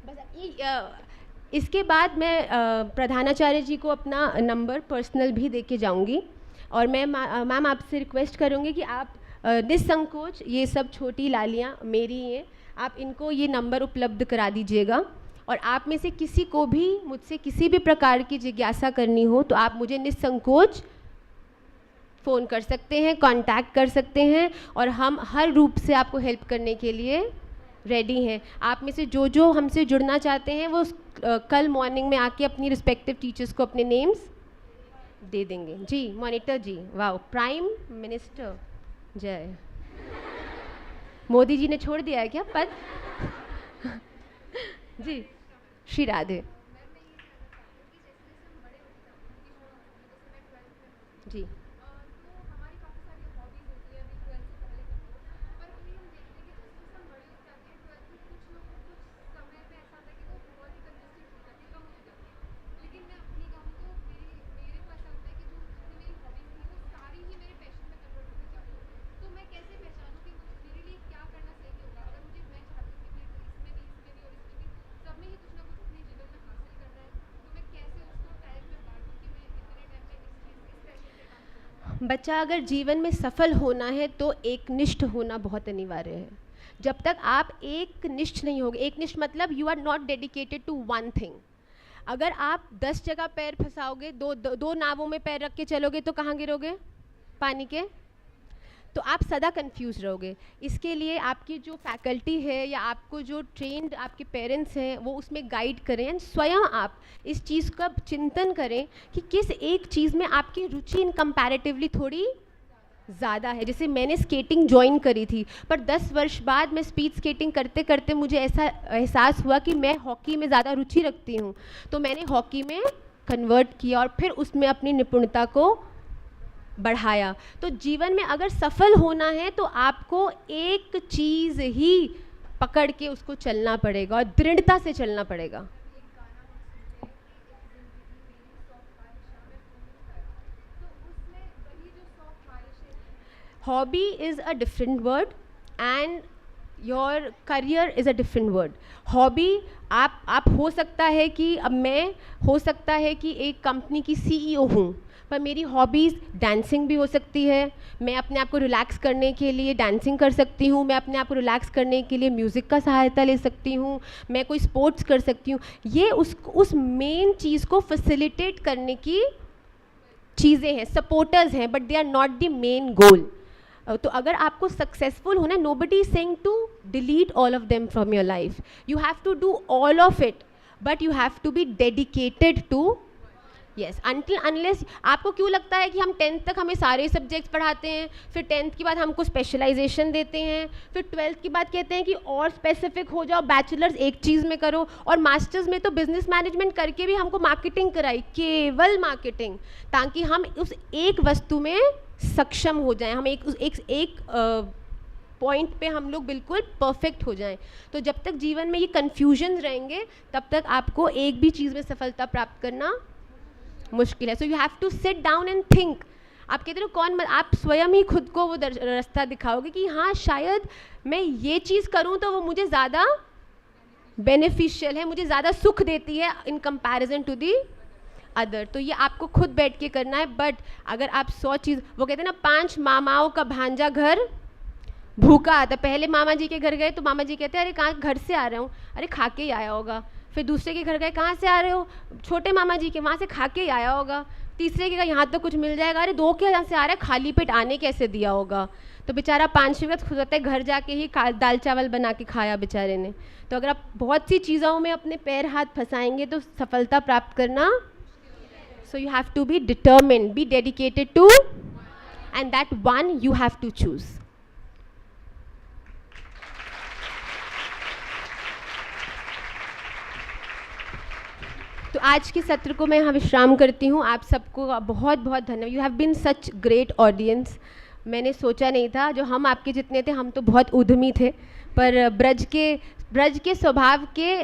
बस इसके बाद मैं प्रधानाचार्य जी को अपना नंबर पर्सनल भी दे के जाऊँगी, और मैं मैम आपसे रिक्वेस्ट करूँगी कि आप निसंकोच, ये सब छोटी लालियाँ मेरी हैं, आप इनको ये नंबर उपलब्ध करा दीजिएगा। और आप में से किसी को भी मुझसे किसी भी प्रकार की जिज्ञासा करनी हो तो आप मुझे निसंकोच फ़ोन कर सकते हैं, कांटेक्ट कर सकते हैं, और हम हर रूप से आपको हेल्प करने के लिए रेडी हैं। आप में से जो जो हमसे जुड़ना चाहते हैं वो कल मॉर्निंग में आके अपनी रिस्पेक्टिव टीचर्स को अपने नेम्स दे देंगे। जी मॉनिटर जी, वाह, प्राइम मिनिस्टर, जय। मोदी जी ने छोड़ दिया है क्या पद? जी, श्री राधे जी। बच्चा अगर जीवन में सफल होना है तो एक निष्ठ होना बहुत अनिवार्य है। जब तक आप एक निष्ठ नहीं होगे, एक निष्ठ मतलब you are not dedicated to one thing. अगर आप 10 जगह पैर फंसाओगे, दो नावों में पैर रख के चलोगे तो कहाँ गिरोगे? पानी के। तो आप सदा कंफ्यूज रहोगे। इसके लिए आपकी जो फैकल्टी है या आपको जो ट्रेंड आपके पेरेंट्स हैं वो उसमें गाइड करें, एंड स्वयं आप इस चीज़ का चिंतन करें कि किस एक चीज़ में आपकी रुचि इन कंपैरेटिवली थोड़ी ज़्यादा है। जैसे मैंने स्केटिंग ज्वाइन करी थी, पर 10 वर्ष बाद मैं स्पीड स्केटिंग करते करते मुझे ऐसा एहसास हुआ कि मैं हॉकी में ज़्यादा रुचि रखती हूँ, तो मैंने हॉकी में कन्वर्ट किया और फिर उसमें अपनी निपुणता को बढ़ाया। तो जीवन में अगर सफल होना है तो आपको एक चीज़ ही पकड़ के उसको चलना पड़ेगा और दृढ़ता से चलना पड़ेगा। Hobby is a different word, and your career is a different word. Hobby आप हो सकता है कि अब मैं हो सकता है कि एक कंपनी की सीईओ हूँ, पर मेरी हॉबीज़ डांसिंग भी हो सकती है. मैं अपने आप को रिलैक्स करने के लिए डांसिंग कर सकती हूँ, मैं अपने आप को रिलैक्स करने के लिए म्यूज़िक का सहायता ले सकती हूँ, मैं कोई स्पोर्ट्स कर सकती हूँ. ये उस मेन चीज़ को फैसिलिटेट करने की चीज़ें हैं, सपोर्टर्स हैं, but they are not the main goal. तो अगर आपको सक्सेसफुल होना, nobody is saying to delete all of them from your life. You have to do all of it, but you have to be dedicated to. Yes, until unless आपको क्यों लगता है कि हम 10th तक हमें सारे सब्जेक्ट्स पढ़ाते हैं, फिर 10th के बाद हमको स्पेशलाइजेशन देते हैं, फिर 12th के बाद कहते हैं कि और स्पेसिफिक हो जाओ, बैचलर्स एक चीज़ में करो, और मास्टर्स में तो बिजनेस मैनेजमेंट करके भी हमको मार्केटिंग कराई, केवल मार्केटिंग, ताकि हम उस एक वस्तु में सक्षम हो जाएं, हम एक पॉइंट पे हम लोग बिल्कुल परफेक्ट हो जाएं. तो जब तक जीवन में ये कन्फ्यूजन रहेंगे, तब तक आपको एक भी चीज़ में सफलता प्राप्त करना मुश्किल है. So you have to sit down and think. आप कहते हो आप स्वयं ही खुद को वो रास्ता दिखाओगे कि हाँ, शायद मैं ये चीज़ करूँ तो वो मुझे ज़्यादा बेनिफिशियल है, मुझे ज़्यादा सुख देती है in comparison to the other. तो ये आपको खुद बैठ के करना है. बट अगर आप 100 चीज़, वो कहते हैं ना, 5 मामाओं का भांजा घर भूखा आता. पहले मामा जी के घर गए तो मामा जी कहते हैं अरे कहाँ घर से आ रहा हूँ, अरे खा के ही आया होगा. फिर दूसरे के घर गए, कहाँ से आ रहे हो, छोटे मामा जी के, वहाँ से खा के ही आया होगा. तीसरे के घर, यहाँ तो कुछ मिल जाएगा, अरे 2 के यहाँ से आ रहा है, खाली पेट आने कैसे दिया होगा. तो बेचारा 5 वक्त खुद होता है, घर जाके ही दाल चावल बना के खाया बेचारे ने. तो अगर आप बहुत सी चीज़ों में अपने पैर हाथ फंसाएंगे तो सफलता प्राप्त करना. So you have to be determined, be dedicated to, and that one you have to choose. तो आज के सत्र को मैं यहाँ विश्राम करती हूँ. आप सबको बहुत बहुत धन्यवाद. You have been such great audience. मैंने सोचा नहीं था, जो हम आपके जितने थे, हम तो बहुत उद्यमी थे, पर ब्रज के स्वभाव के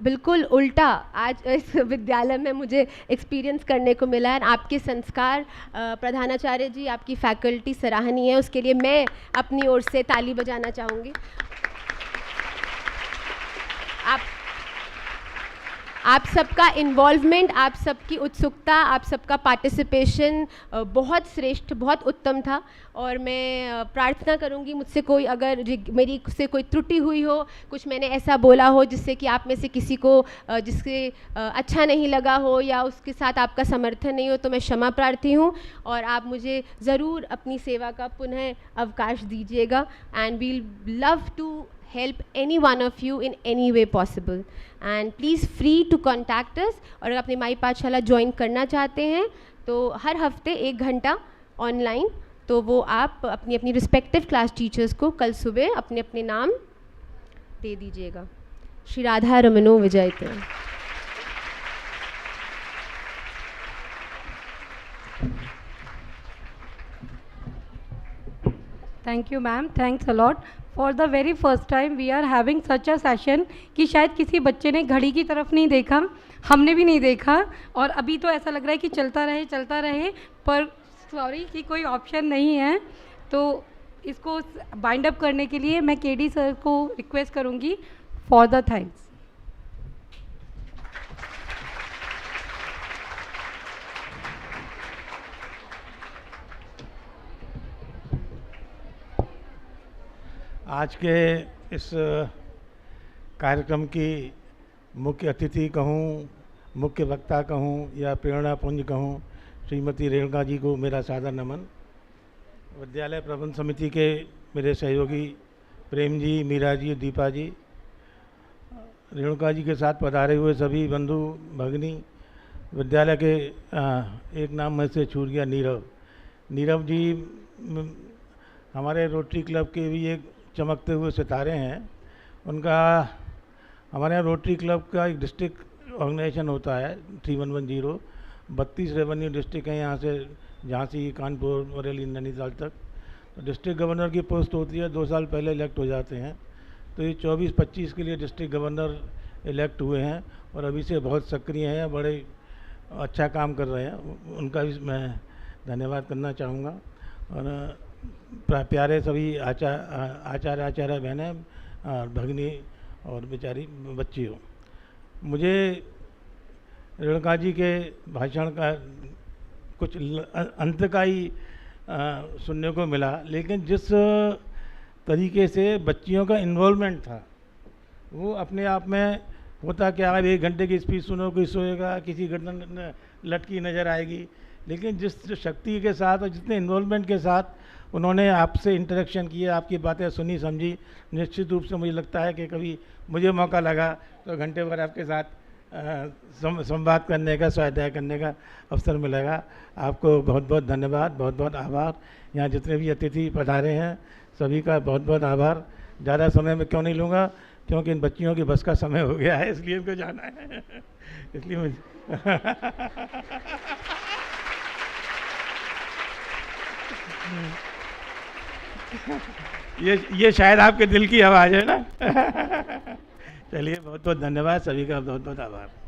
बिल्कुल उल्टा आज इस विद्यालय में मुझे एक्सपीरियंस करने को मिला है. आपके संस्कार, प्रधानाचार्य जी, आपकी फैकल्टी सराहनीय है, उसके लिए मैं अपनी ओर से ताली बजाना चाहूँगी. आप सबका इन्वॉल्वमेंट, आप सबकी उत्सुकता, आप सबका पार्टिसिपेशन बहुत श्रेष्ठ, बहुत उत्तम था. और मैं प्रार्थना करूंगी, मुझसे कोई अगर मेरी से कोई त्रुटि हुई हो, कुछ मैंने ऐसा बोला हो जिससे कि आप में से किसी को जिससे अच्छा नहीं लगा हो या उसके साथ आपका समर्थन नहीं हो, तो मैं क्षमा प्रार्थी हूँ. और आप मुझे ज़रूर अपनी सेवा का पुनः अवकाश दीजिएगा. And we'll love to help any one of you in any way possible, and please free to contact us. और अगर अपनी माई पाठशाला ज्वाइन करना चाहते हैं तो हर हफ्ते 1 घंटा ऑनलाइन, तो वो आप अपनी अपनी रिस्पेक्टिव क्लास टीचर्स को कल सुबह अपने अपने नाम दे दीजिएगा. श्री राधा रमनो विजयते. Thank you ma'am, thanks a lot. For the very first time we are having such a session कि शायद किसी बच्चे ने घड़ी की तरफ नहीं देखा, हमने भी नहीं देखा, और अभी तो ऐसा लग रहा है कि चलता रहे, पर सॉरी कि कोई ऑप्शन नहीं है. तो इसको बाइंड अप करने के लिए मैं केडी सर को रिक्वेस्ट करूँगी फॉर द थैंक्स. आज के इस कार्यक्रम की मुख्य अतिथि कहूँ, मुख्य वक्ता कहूँ या प्रेरणा पुंज कहूँ, श्रीमती रेणुका जी को मेरा सादर नमन. विद्यालय प्रबंध समिति के मेरे सहयोगी प्रेम जी, मीरा जी, दीपा जी, रेणुका जी के साथ पधारे हुए सभी बंधु भगिनी, विद्यालय के एक नाम में से छूट गया, नीरव जी हमारे रोटरी क्लब के भी एक चमकते हुए सितारे हैं. उनका हमारे यहाँ रोटरी क्लब का एक डिस्ट्रिक्ट ऑर्गेनाइजेशन होता है 3110, 32 रेवेन्यू डिस्ट्रिक्ट हैं यहाँ से झांसी, कानपुर, बरेली, नैनीताल तक. तो डिस्ट्रिक्ट गवर्नर की पोस्ट होती है, 2 साल पहले इलेक्ट हो जाते हैं. तो ये 24-25 के लिए डिस्ट्रिक्ट गवर्नर इलेक्ट हुए हैं और अभी से बहुत सक्रिय हैं, बड़े अच्छा काम कर रहे हैं. उनका भी मैं धन्यवाद करना चाहूँगा. और प्यारे सभी आचार्य बहनें, और भगनी और बेचारी बच्ची हो। मुझे रेणुका जी के भाषण का कुछ अंत का ही सुनने को मिला, लेकिन जिस तरीके से बच्चियों का इन्वॉल्वमेंट था वो अपने आप में होता क्या, अगर 1 घंटे की स्पीच सुनो कोई सोएगा, किसी गर्दन लटकी नज़र आएगी, लेकिन जिस शक्ति के साथ और जितने इन्वॉल्वमेंट के साथ उन्होंने आपसे इंटरेक्शन किया, आपकी बातें सुनी समझी, निश्चित रूप से मुझे लगता है कि कभी मुझे मौका लगा तो घंटे भर आपके साथ संवाद करने का, स्वाध्याय करने का अवसर मिलेगा। आपको बहुत बहुत धन्यवाद, बहुत बहुत आभार। यहाँ जितने भी अतिथि पधारे हैं सभी का बहुत बहुत आभार। ज़्यादा समय में क्यों नहीं लूँगा, क्योंकि इन बच्चियों की बस का समय हो गया है, इसलिए इनको जाना है इसलिए मुझे ये शायद आपके दिल की आवाज़ है ना चलिए, बहुत बहुत धन्यवाद, सभी का बहुत बहुत आभार।